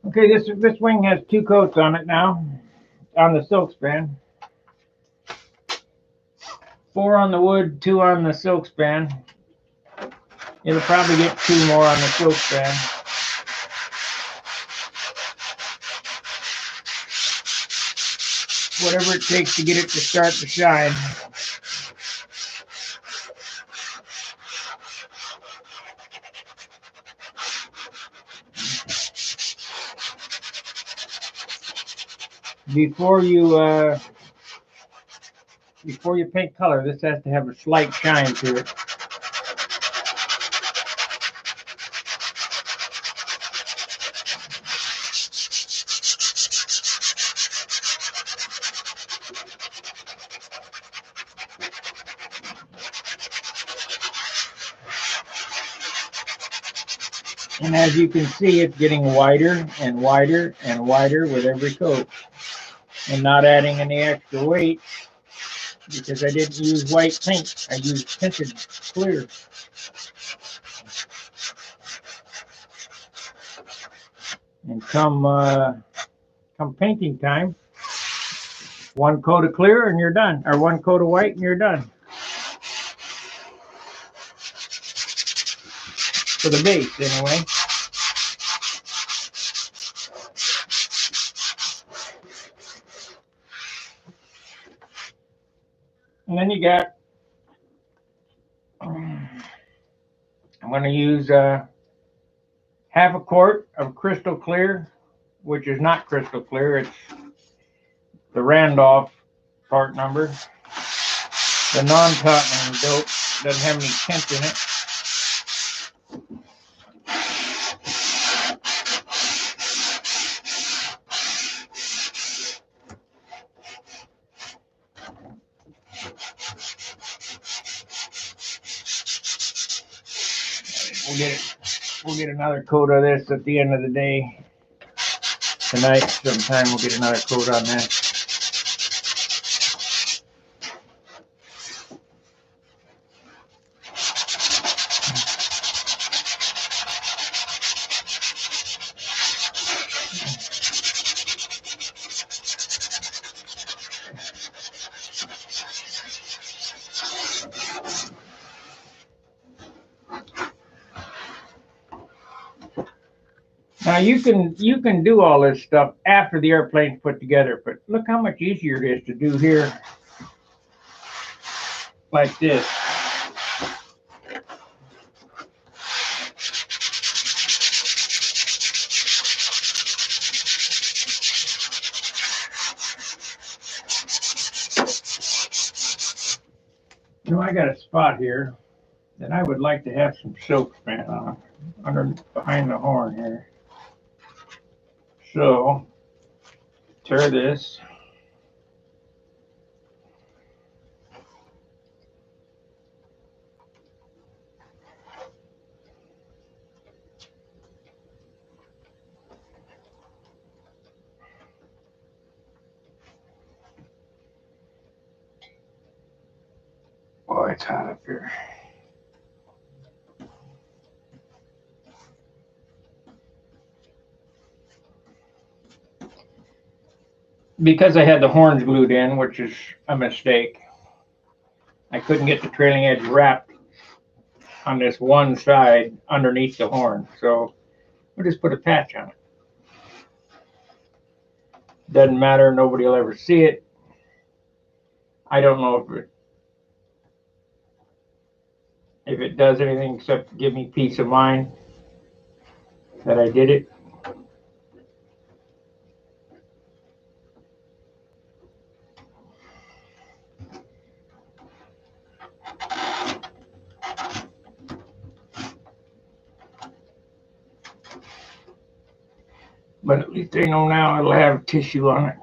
Okay, this wing has 2 coats on it now, on the silk span. 4 on the wood, 2 on the silk span. It'll probably get 2 more on the silk span. Whatever it takes to get it to start to shine. Before you paint color, this has to have a slight shine to it. And as you can see, it's getting wider and wider and wider with every coat, and not adding any extra weight because I didn't use white paint. I used tinted clear. And come painting time, 1 coat of clear and you're done, or 1 coat of white and you're done. For the base, anyway. And then you got, I'm going to use half a quart of crystal clear, which is not crystal clear, it's the Randolph part number. The non-Tottenham dope doesn't have any tint in it. We'll get another coat of this at the end of the day. Tonight, sometime we'll get another coat on that. Now you can do all this stuff after the airplane's put together, but look how much easier it is to do here like this. Now I got a spot here that I would like to have some silk span on, behind the horn here. So tear this. Oh, it's hot up here. Because I had the horns glued in, which is a mistake, I couldn't get the trailing edge wrapped on this one side underneath the horn. So we'll just put a patch on it. Doesn't matter, nobody will ever see it. I don't know if it, if it does anything except give me peace of mind that I did it. But at least they know now it'll have tissue on it.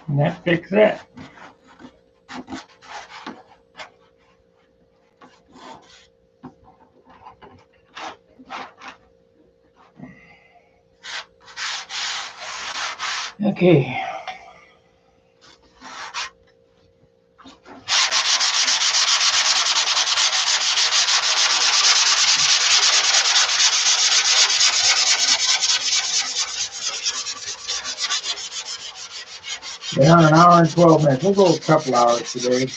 And that fixes that. Okay. Been on an hour and 12 minutes. We'll go a couple hours today,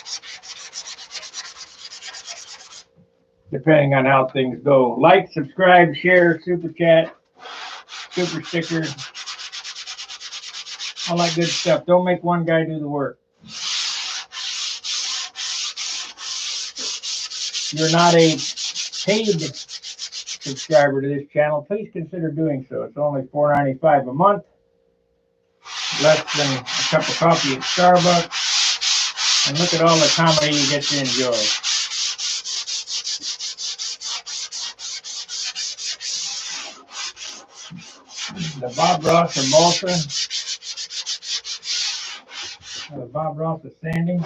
depending on how things go. Like, subscribe, share, super chat, super sticker, all that good stuff. Don't make one guy do the work. If you're not a paid subscriber to this channel, please consider doing so. It's only $4.95 a month, less than a cup of coffee at Starbucks, and look at all the comedy you get to enjoy. The Bob Ross of balsa, the Bob Ross of sanding,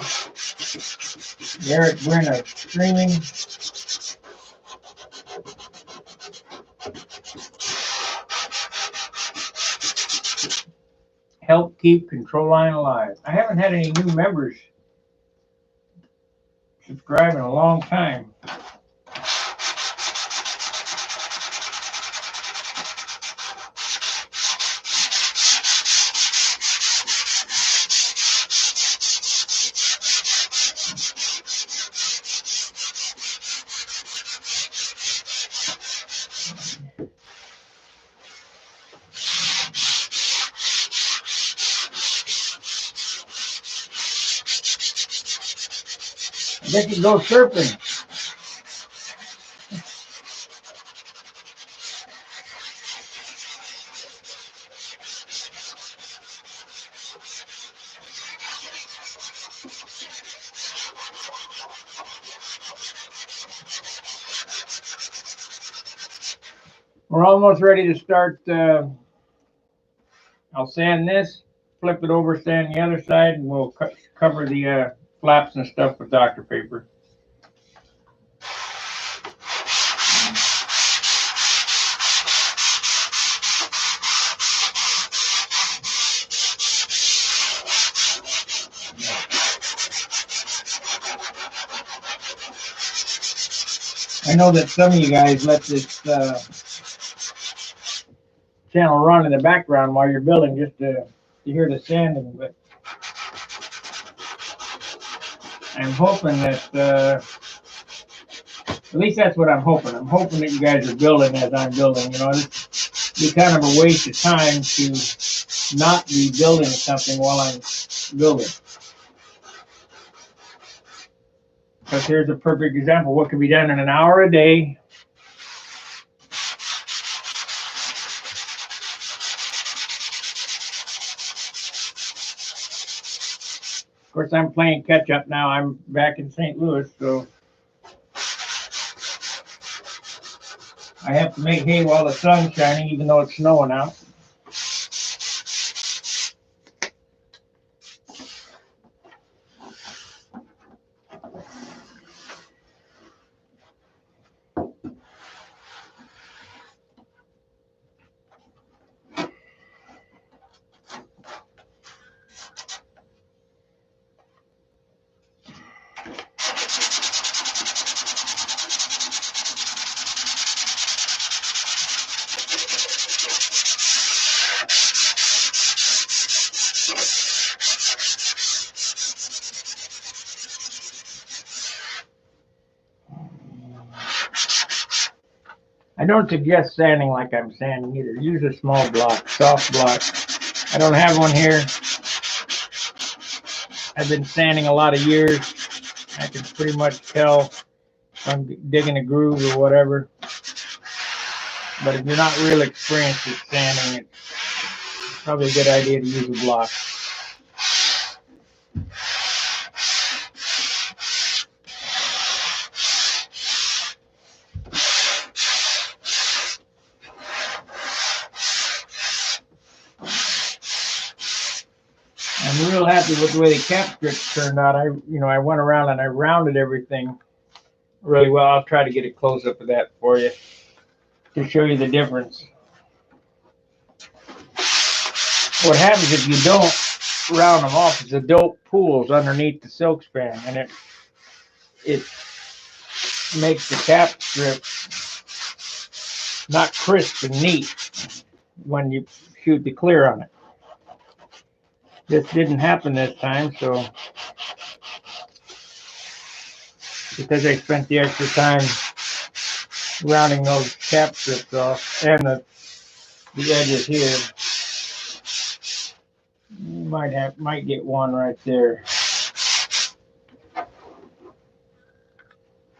the Eric Gwynn of streaming, help keep Control Line alive. I haven't had any new members subscribe in a long time. They could go surfing. We're almost ready to start. I'll sand this, flip it over, sand the other side, and we'll cover the flaps and stuff with Dr. Paper. I know that some of you guys let this channel run in the background while you're building just to hear the sanding, but I'm hoping that at least that's what I'm hoping. I'm hoping that you guys are building as I'm building. You know, it'd be kind of a waste of time to not be building something while I'm building. Because here's a perfect example. What can be done in an hour a day. Of course, I'm playing catch up now. I'm back in St. Louis, so I have to make hay while the sun's shining, even though it's snowing out. I don't suggest sanding like I'm sanding either. Use a small block, soft block. I don't have one here. I've been sanding a lot of years. I can pretty much tell if I'm digging a groove or whatever. But if you're not real experienced at sanding, it's probably a good idea to use a block. I'm real happy with the way the cap strips turned out. I went around and I rounded everything really well. I'll try to get a close up of that for you to show you the difference. What happens if you don't round them off is the dope pools underneath the silk span, and it makes the cap strip not crisp and neat when you shoot the clear on it. This didn't happen this time, so because I spent the extra time rounding those cap strips off and the edges here, you might get one right there.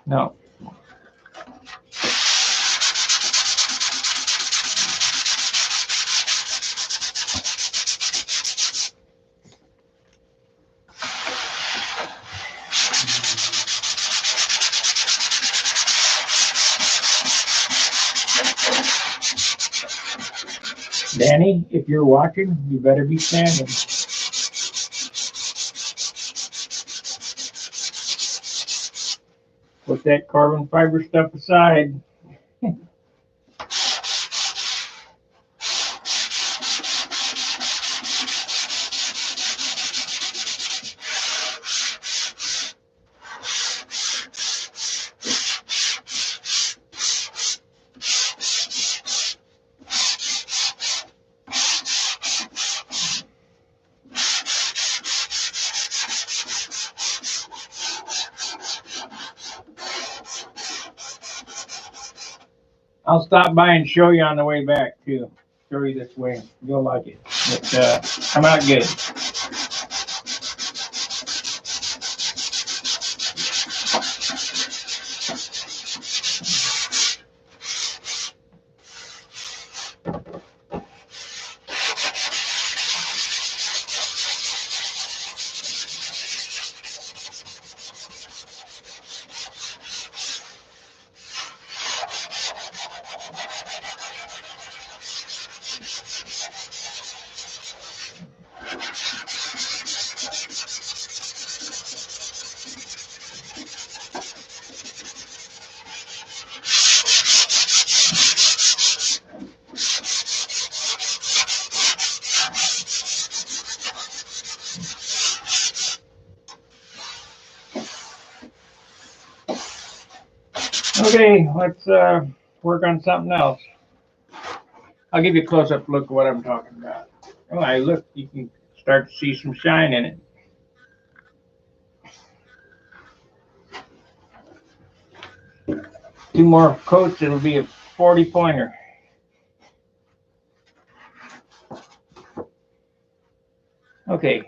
No. Danny, if you're watching, you better be sanding. Put that carbon fiber stuff aside. I'll stop by and show you on the way back too. Show you this way. You'll like it. But come out good. Okay, let's work on something else. I'll give you a close-up look at what I'm talking about. Oh, look, you can start to see some shine in it. Two more coats, it'll be a 40-pointer. Okay.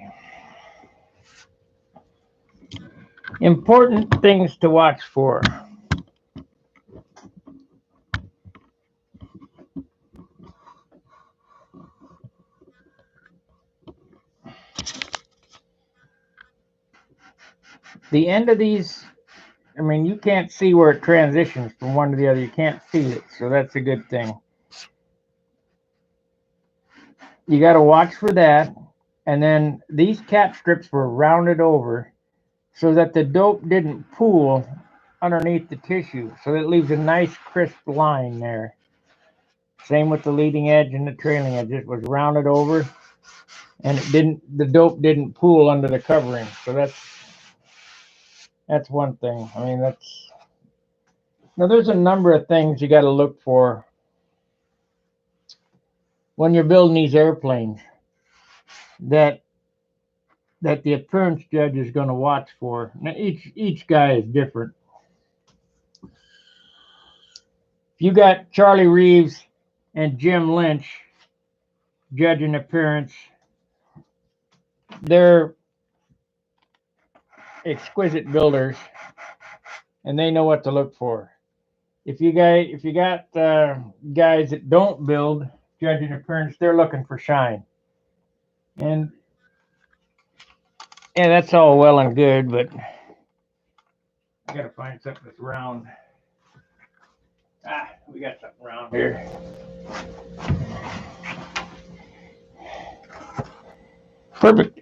Important things to watch for. The end of these, I mean, you can't see where it transitions from one to the other. You can't see it, so that's a good thing. You got to watch for that. And then these cap strips were rounded over so that the dope didn't pool underneath the tissue. So it leaves a nice crisp line there. Same with the leading edge and the trailing edge. It was rounded over and the dope didn't pool under the covering. So That's one thing. I mean, that's now. There's a number of things you got to look for when you're building these airplanes that the appearance judge is going to watch for. Now, each guy is different. If you got Charlie Reeves and Jim Lynch judging appearance, they're exquisite builders, and they know what to look for. If you got guys that don't build judging appearance, they're looking for shine, and yeah, that's all well and good, but I gotta find something that's round. We got something round here. Perfect.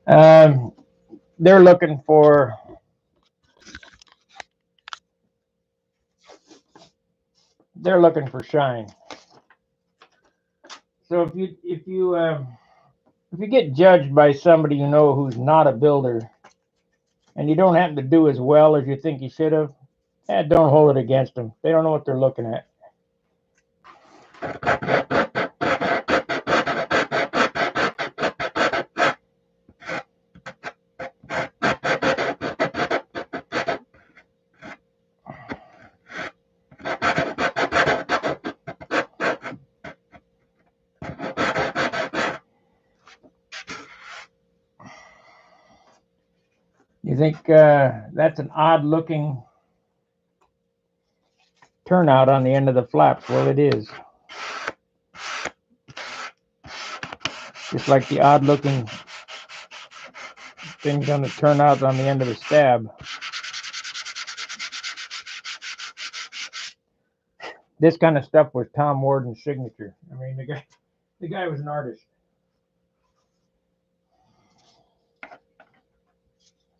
Um, they're looking for shine. So if you get judged by somebody you know who's not a builder, and you don't happen to do as well as you think you should have, don't hold it against them. They don't know what they're looking at. You think that's an odd looking turnout on the end of the flaps? Well, it is. Just like the odd looking things on the turnout on the end of the stab. This kind of stuff was Tom Warden's signature. I mean, the guy was an artist.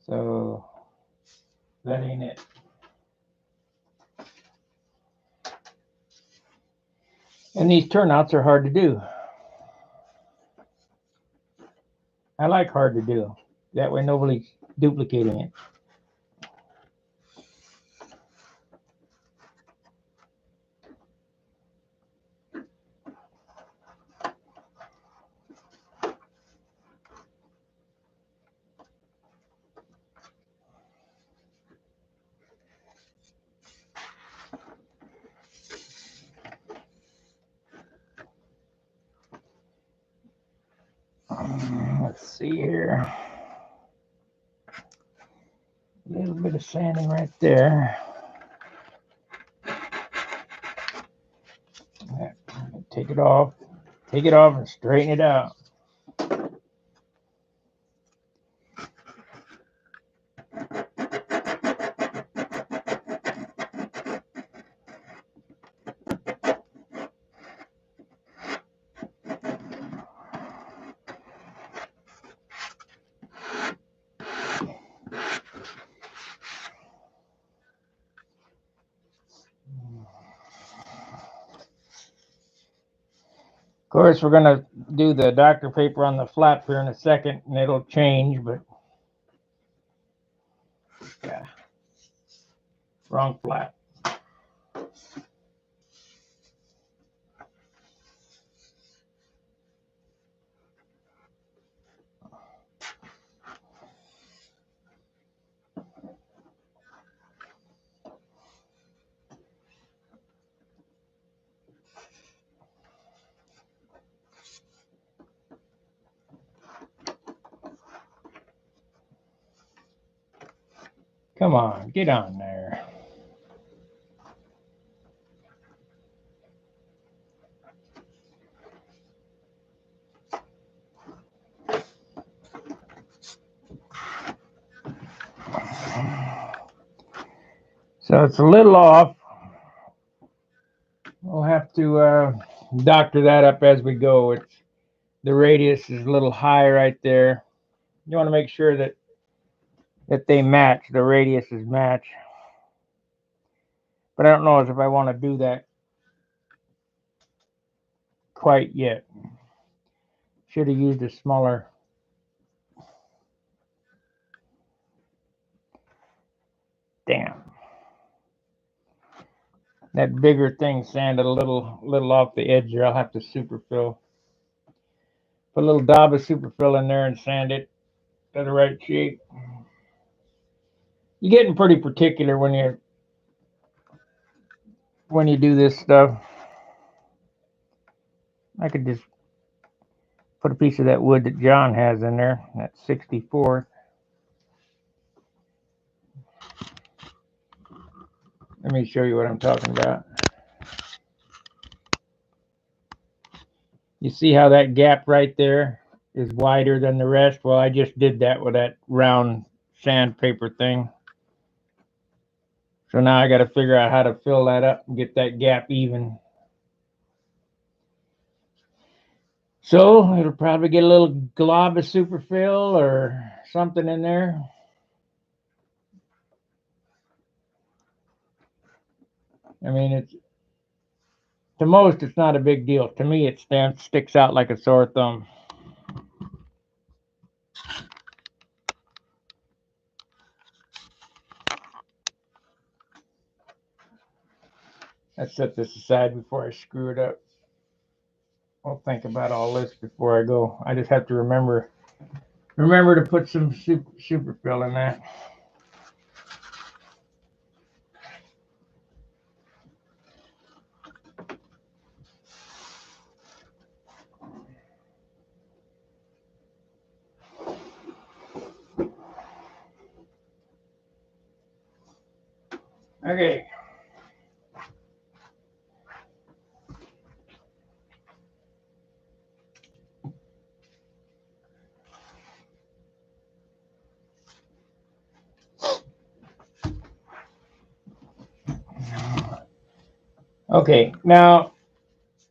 So that ain't it. And these turnouts are hard to do. I like hard to do. That way nobody's duplicating it. Let's see here. A little bit of sanding right there. Take it off and straighten it out. Of course, we're going to do the Dr. paper on the flap here in a second, and it'll change, but yeah, wrong flap. Come on, get on there. So it's a little off. We'll have to doctor that up as we go. The radius is a little high right there. You want to make sure that they match. The radiuses match. But I don't know if I want to do that quite yet. Should have used a smaller. Damn. That bigger thing sanded a little off the edge there. I'll have to superfill. Put a little dab of superfill in there and sand it to the right shape. You're getting pretty particular when you do this stuff. I could just put a piece of that wood that John has in there. That's 64th. Let me show you what I'm talking about. You see how that gap right there is wider than the rest? Well, I just did that with that round sandpaper thing. So now I got to figure out how to fill that up and get that gap even. So it'll probably get a little glob of superfill or something in there. I mean, it's to most, it's not a big deal. To me, it sticks out like a sore thumb. Let's set this aside before I screw it up. I'll think about all this before I go. I just have to remember to put some superfill in that. Okay. Okay, now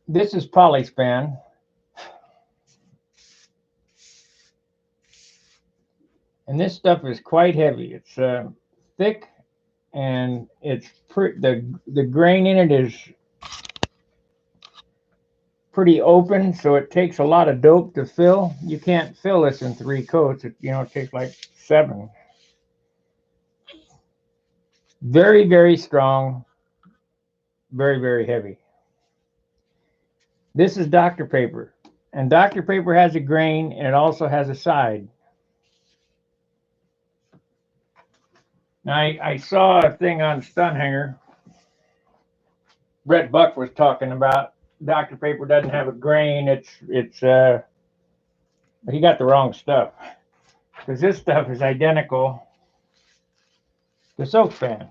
this is polyspan. And this stuff is quite heavy. It's thick, and it's the grain in it is pretty open, so it takes a lot of dope to fill. You can't fill this in 3 coats. It takes like 7. Very, very strong. Very, very heavy. This is Dr. Paper, and Dr. Paper has a grain, and it also has a side. Now I saw a thing on Stunt Hangar. Brett Buck was talking about Dr. Paper doesn't have a grain. He got the wrong stuff, because this stuff is identical to soap fan.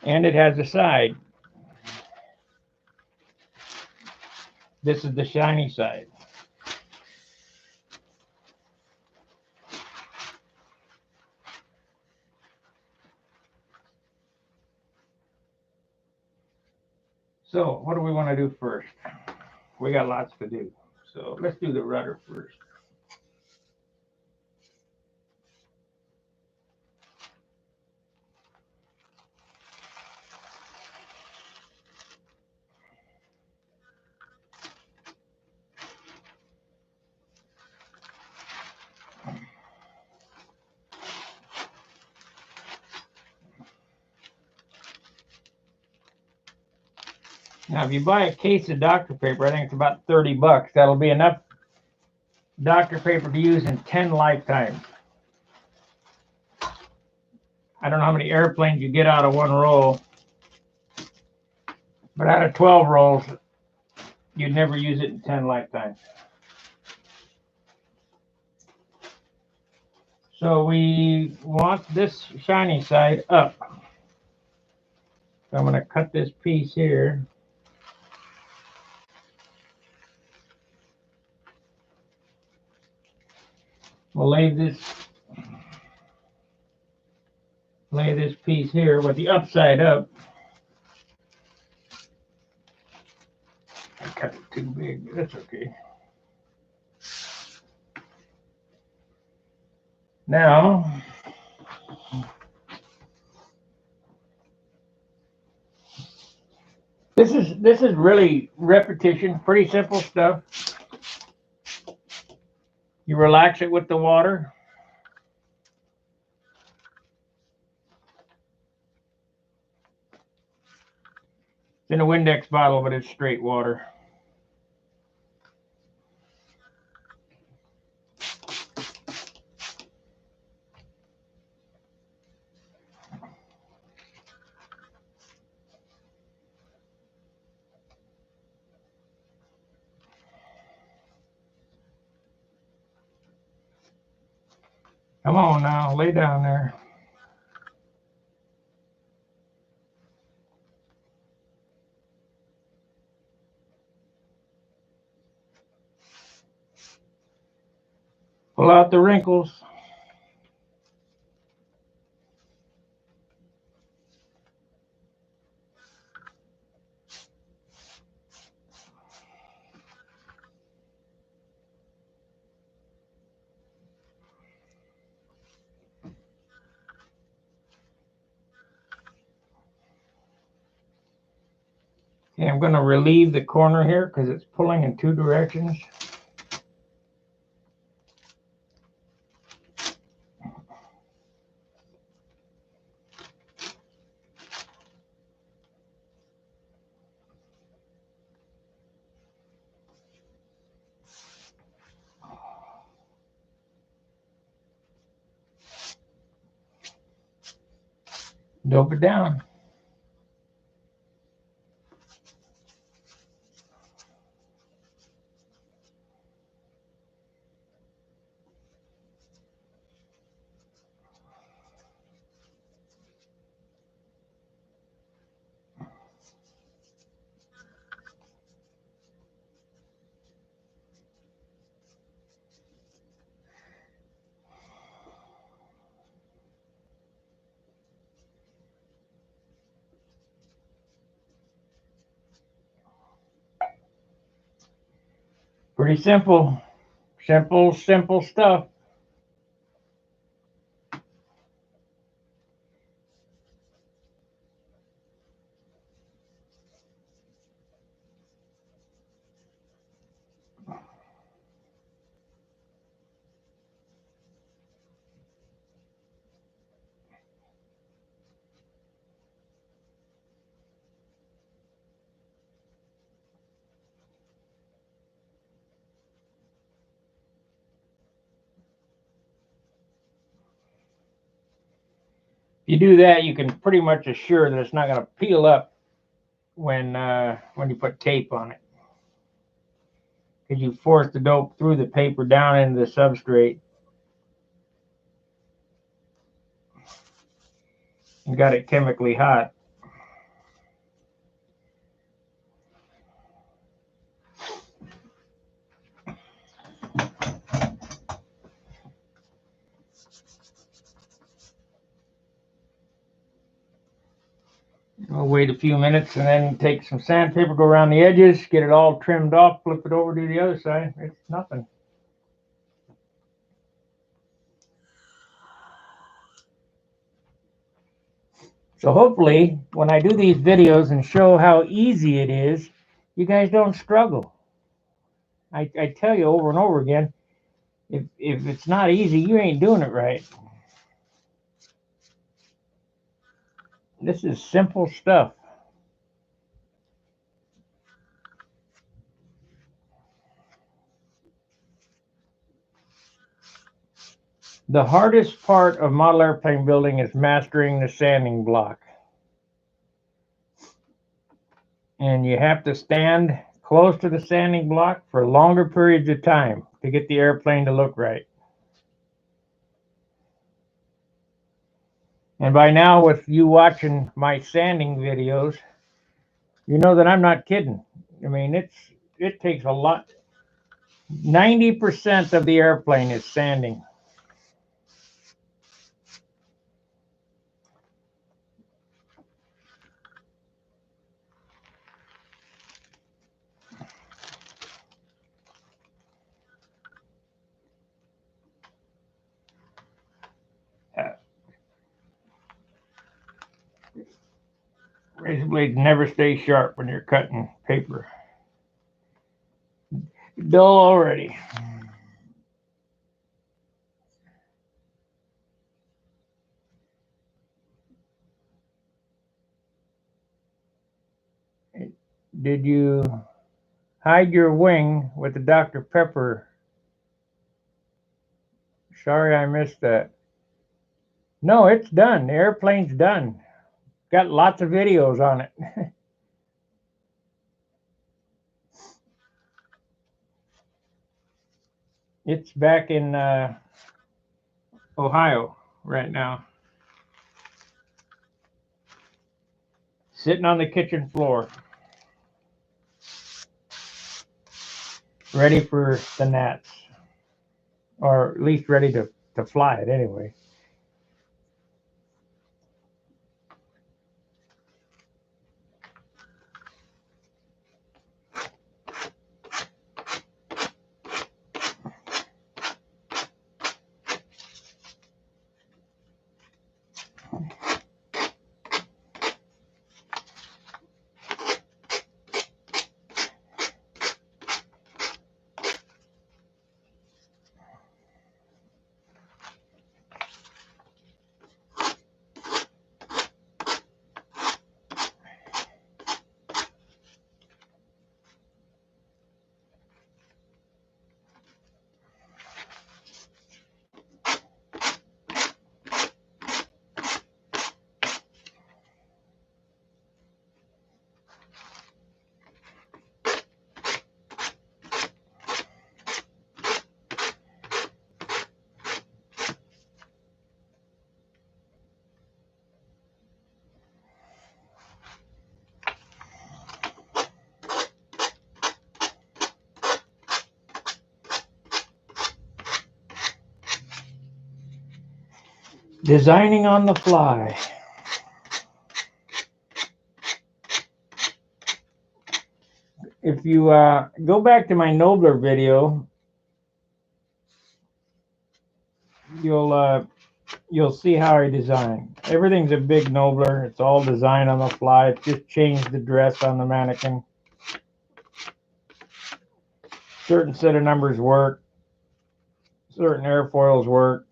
And it has a side. This is the shiny side. So what do we want to do first? We got lots to do. So let's do the rudder first. Now, if you buy a case of Dr. Paper, I think it's about $30. That'll be enough Dr. Paper to use in 10 lifetimes. I don't know how many airplanes you get out of 1 roll, but out of 12 rolls, you'd never use it in 10 lifetimes. So we want this shiny side up. So I'm going to cut this piece here. We'll lay this piece here with the upside up. I cut it too big, but that's okay. Now, this is really repetition, pretty simple stuff. You relax it with the water. It's in a Windex bottle, but it's straight water. Come on now, lay down there. Pull out the wrinkles. Okay, I'm going to relieve the corner here because it's pulling in two directions. Dope it down. Pretty simple. Simple stuff. If you do that, you can pretty much assure that it's not going to peel up when you put tape on it. Because you force the dope through the paper down into the substrate. You got it chemically hot. We'll wait a few minutes and then take some sandpaper, go around the edges, get it all trimmed off, flip it over to the other side. It's nothing. So hopefully, when I do these videos and show how easy it is, you guys don't struggle. I tell you over and over again, if it's not easy, you ain't doing it right. This is simple stuff. The hardest part of model airplane building is mastering the sanding block. And you have to stand close to the sanding block for longer periods of time to get the airplane to look right. And by now, with you watching my sanding videos, you know that I'm not kidding. I mean, it takes a lot. 90% of the airplane is sanding. Razor blades never stay sharp when you're cutting paper. Dull already. Did you hide your wing with the Dr. Pepper? Sorry I missed that. No, it's done. The airplane's done. Got lots of videos on it. It's back in Ohio right now. Sitting on the kitchen floor. Ready for the gnats. Or at least ready to fly it anyway. Designing on the fly. If you go back to my Nobler video, you'll see how I design. Everything's a big Nobler. It's all designed on the fly. It's just changed the dress on the mannequin. Certain set of numbers work. Certain airfoils work.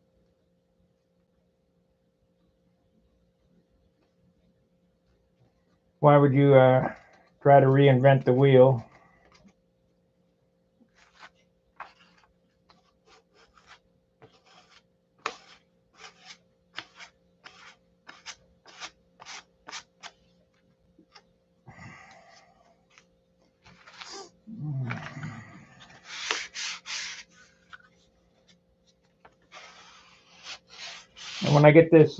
Why would you try to reinvent the wheel? And when I get this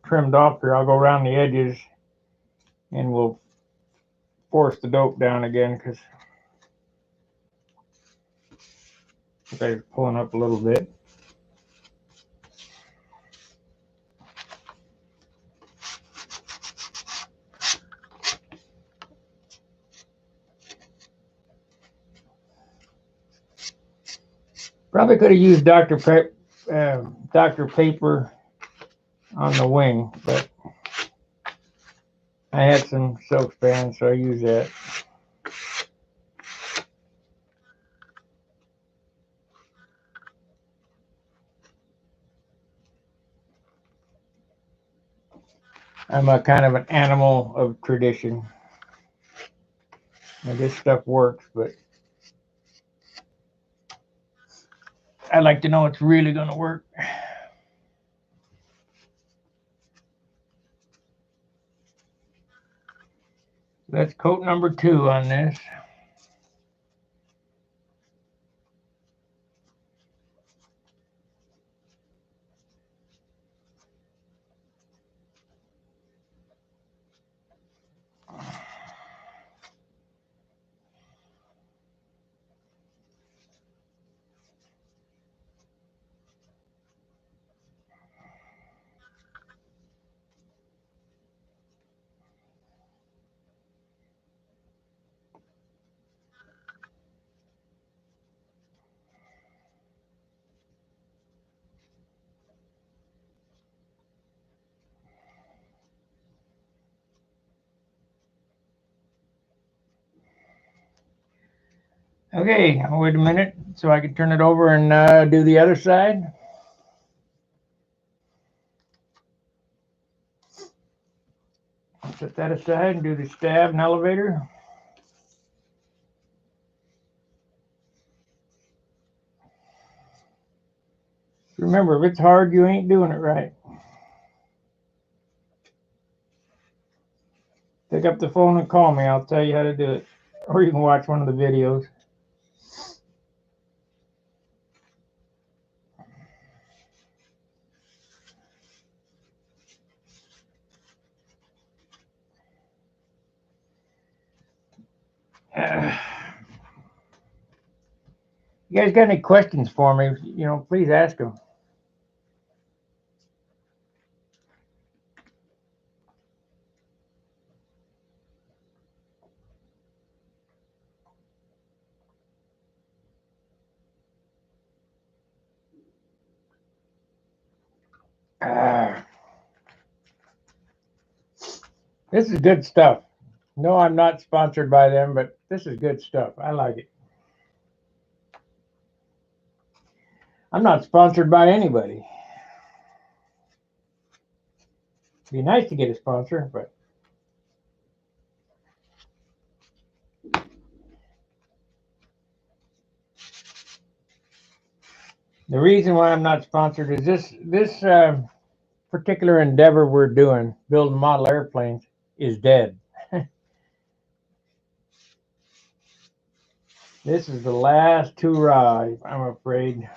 trimmed off here, I'll go around the edges and we'll force the dope down again because it's pulling up a little bit. Probably could have used Dr. Paper on the wing, but I had some silk span, so I used that. I'm a kind of an animal of tradition. And this stuff works, but I'd like to know it's really going to work. That's coat number 2 on this. Okay, wait a minute so I can turn it over and do the other side. Set that aside and do the stab and elevator. Remember, if it's hard, you ain't doing it right. Pick up the phone and call me. I'll tell you how to do it. Or you can watch one of the videos. You guys got any questions for me? Please ask them. This is good stuff. No, I'm not sponsored by them, but this is good stuff. I like it. I'm not sponsored by anybody. It'd be nice to get a sponsor, but the reason why I'm not sponsored is this particular endeavor we're doing, building model airplanes, is dead. This is the last hurrah, I'm afraid.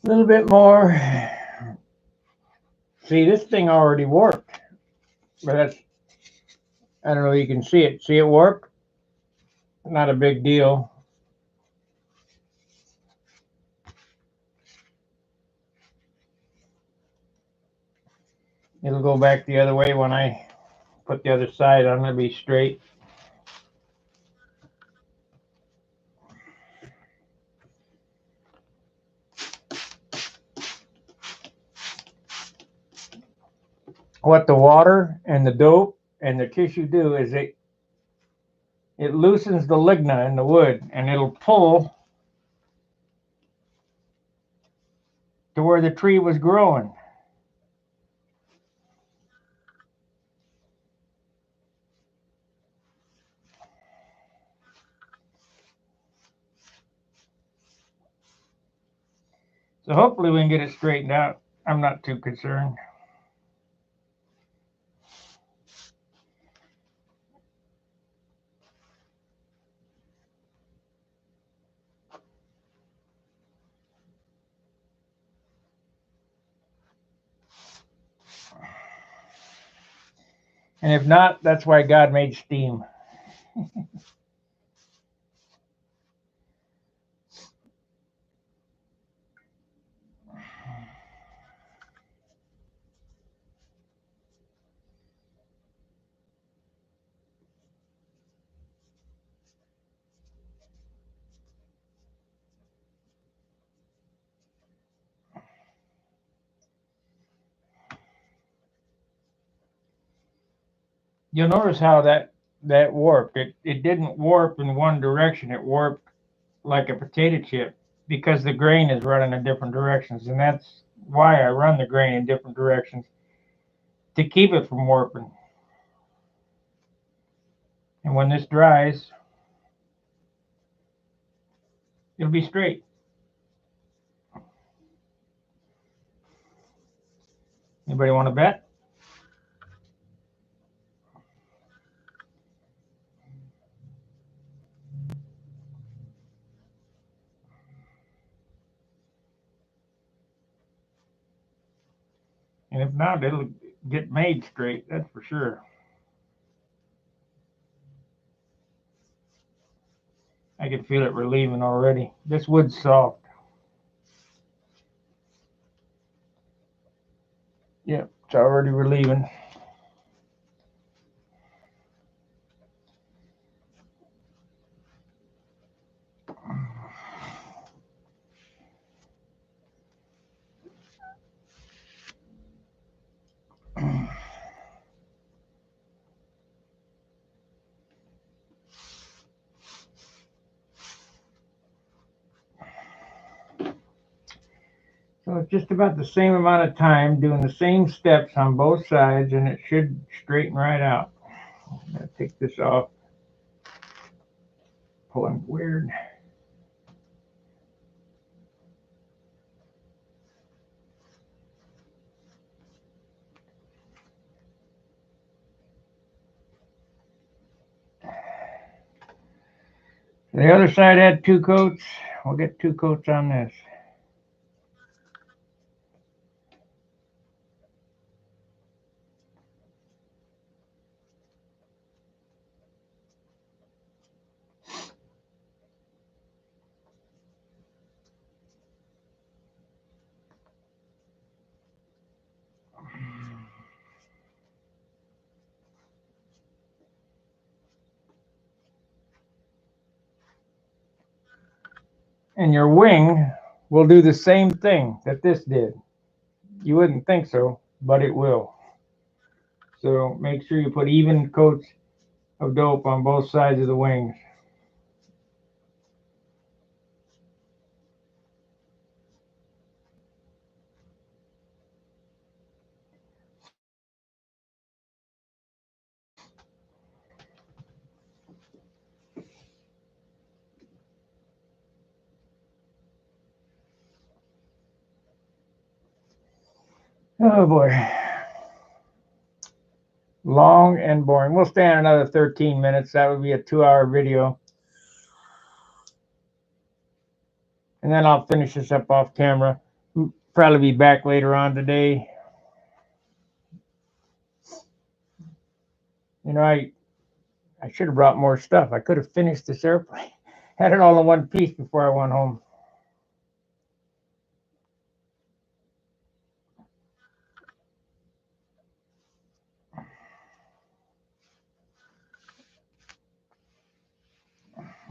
A little bit more. See, this thing already warped, but I don't know if you can see it. See it warped? Not a big deal. It'll go back the other way when I put the other side on. It'll be straight. What the water and the dope and the tissue do is it loosens the ligna in the wood, and it'll pull to where the tree was growing. So hopefully we can get it straightened out. I'm not too concerned. And if not, that's why God made steam. You'll notice how that warped. It didn't warp in one direction. It warped like a potato chip because the grain is running in different directions, and that's why I run the grain in different directions to keep it from warping. And when this dries, it'll be straight. Anybody want to bet? And if not, it'll get made straight, that's for sure. I can feel it relieving already. This wood's soft. Yep, it's already relieving. So it's just about the same amount of time doing the same steps on both sides, and it should straighten right out. I'm going to take this off. Pulling weird. The other side had 2 coats. We'll get 2 coats on this. And your wing will do the same thing that this did. You wouldn't think so, but it will. So make sure you put even coats of dope on both sides of the wings. Oh boy. Long and boring. We'll stay on another 13 minutes. That would be a 2-hour video. And then I'll finish this up off camera. Probably be back later on today. You know, I should have brought more stuff. I could have finished this airplane. Had it all in one piece before I went home.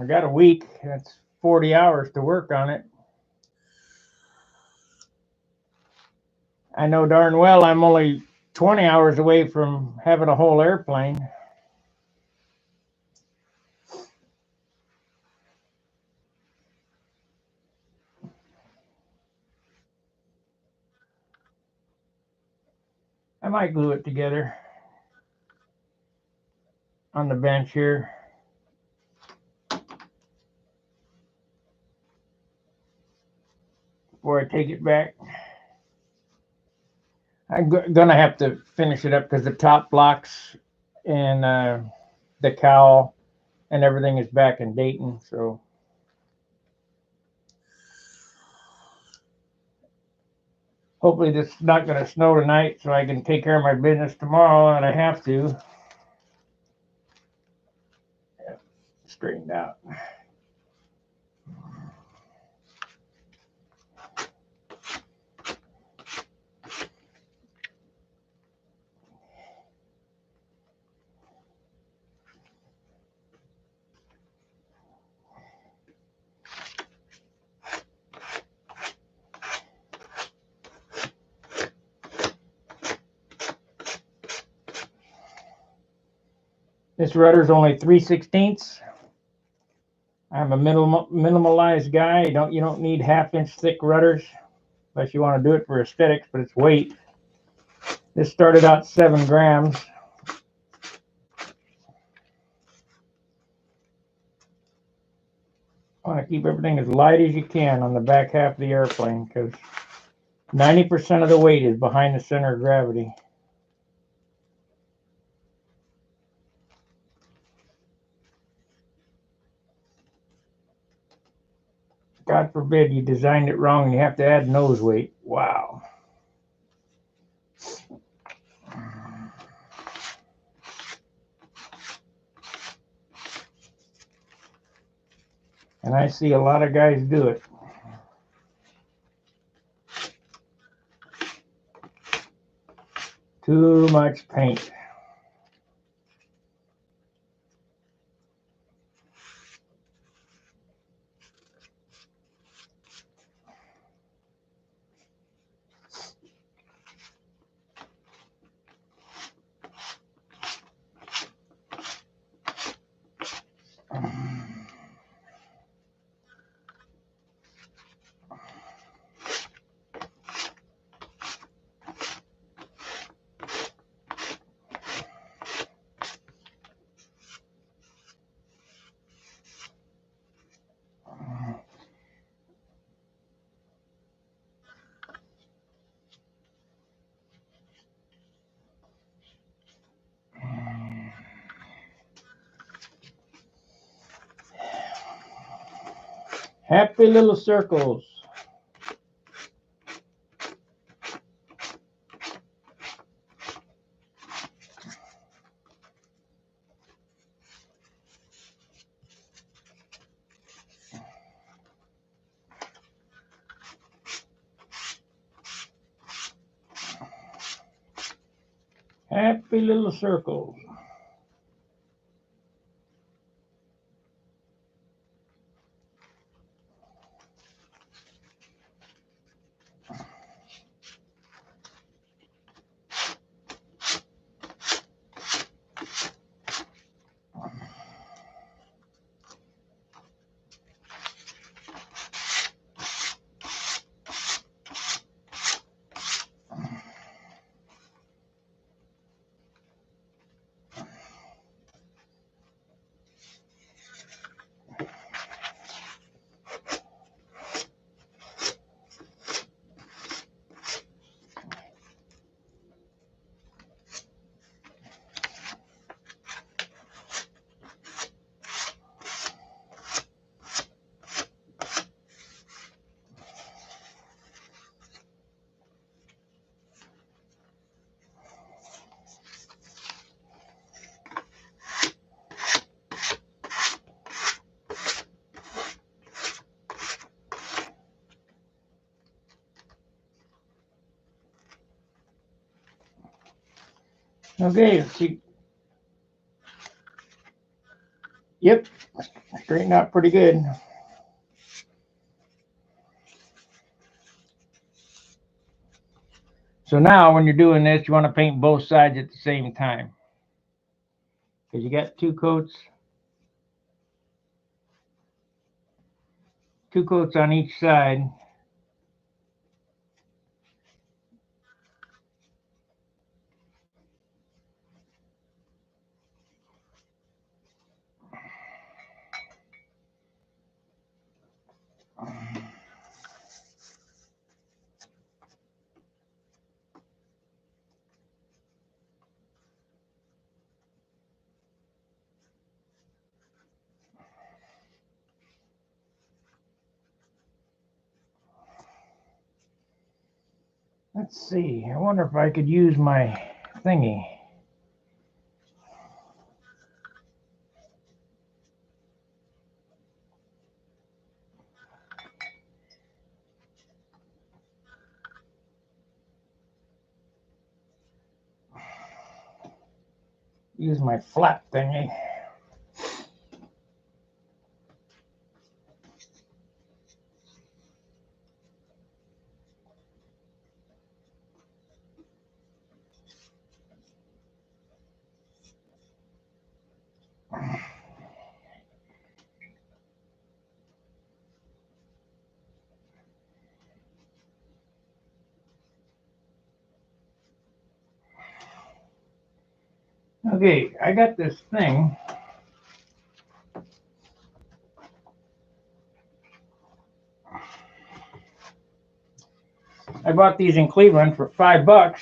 I got a week. That's 40 hours to work on it. I know darn well I'm only 20 hours away from having a whole airplane. I might glue it together on the bench here. Before I take it back. I'm gonna have to finish it up because the top blocks and the cowl and everything is back in Dayton. So hopefully this is not gonna snow tonight, so I can take care of my business tomorrow, and I have to. Straightened out. This rudder's only 3/16. I'm a minimalized guy. You don't need 1/2 inch thick rudders unless you want to do it for aesthetics, but it's weight. This started out 7 grams. I want to keep everything as light as you can on the back half of the airplane because 90% of the weight is behind the center of gravity. God forbid you designed it wrong and you have to add nose weight. Wow. And I see a lot of guys do it. Too much paint. Happy little circles. Happy little circles. Okay, let's see. Yep, straightened out pretty good. So now when you're doing this, you want to paint both sides at the same time. Because you got two coats on each side. Let's see, I wonder if I could use my thingy. Use my flat thingy. Okay, I got this thing. I bought these in Cleveland for $5.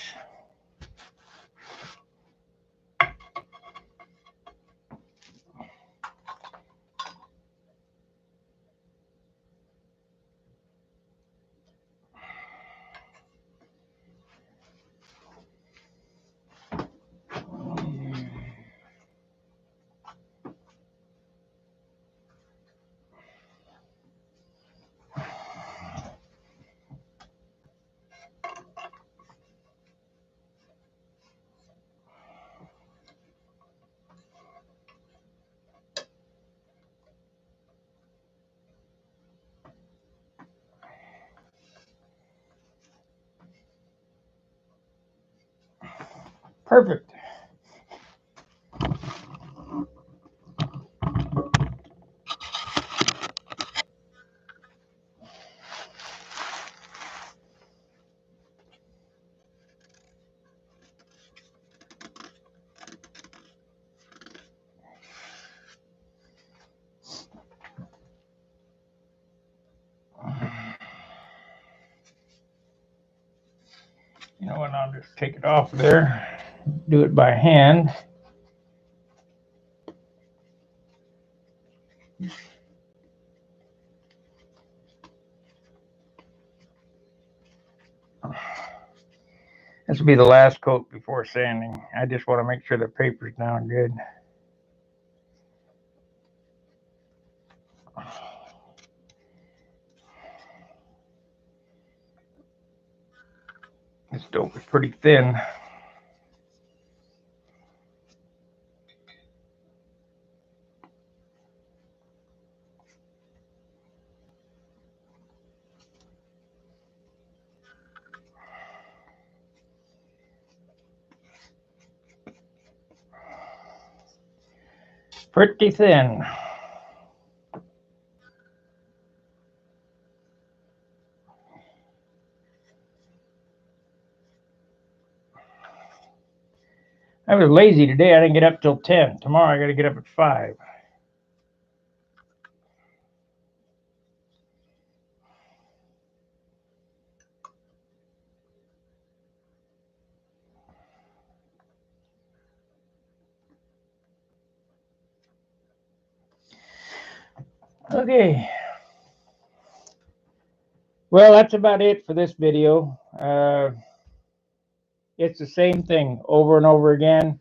Perfect. You know what, I'll just take it off there. Do it by hand. This will be the last coat before sanding. I just want to make sure the paper's down good. This dope is pretty thin. Pretty thin. I was lazy today. I didn't get up till 10. Tomorrow I got to get up at 5. Okay. Well, that's about it for this video. It's the same thing over and over again.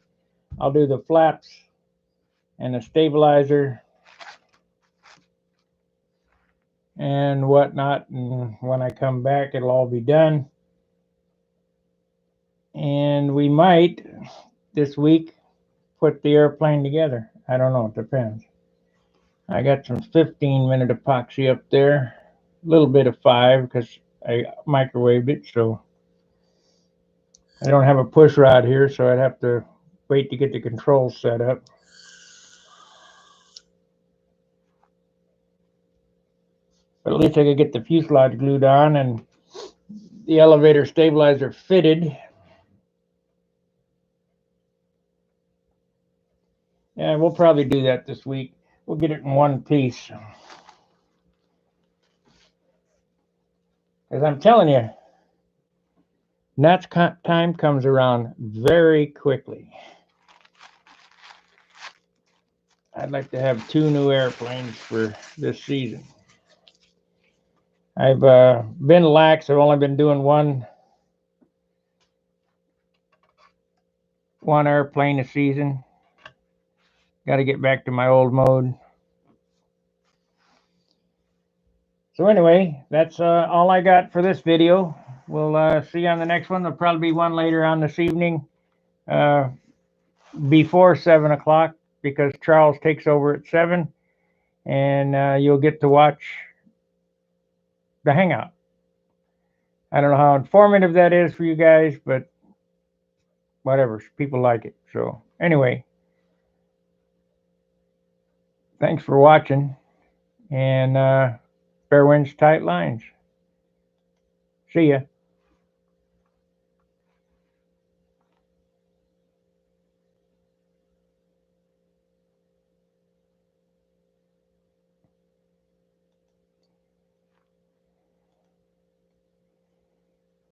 I'll do the flaps and the stabilizer and whatnot, and when I come back it'll all be done. And we might this week put the airplane together. I don't know, it depends. I got some 15-minute epoxy up there, a little bit of 5 because I microwaved it, so I don't have a push rod here, so I'd have to wait to get the controls set up. But at least I could get the fuselage glued on and the elevator stabilizer fitted. Yeah, we'll probably do that this week. We'll get it in one piece. Because I'm telling you, Nat's time comes around very quickly. I'd like to have 2 new airplanes for this season. I've been lax. I've only been doing one airplane a season. Got to get back to my old mode. So anyway, that's all I got for this video. We'll see you on the next one. There'll probably be one later on this evening before 7 o'clock because Charles takes over at 7, and you'll get to watch the hangout. I don't know how informative that is for you guys, but whatever, people like it. So anyway, thanks for watching, and fair winds, tight lines. See ya.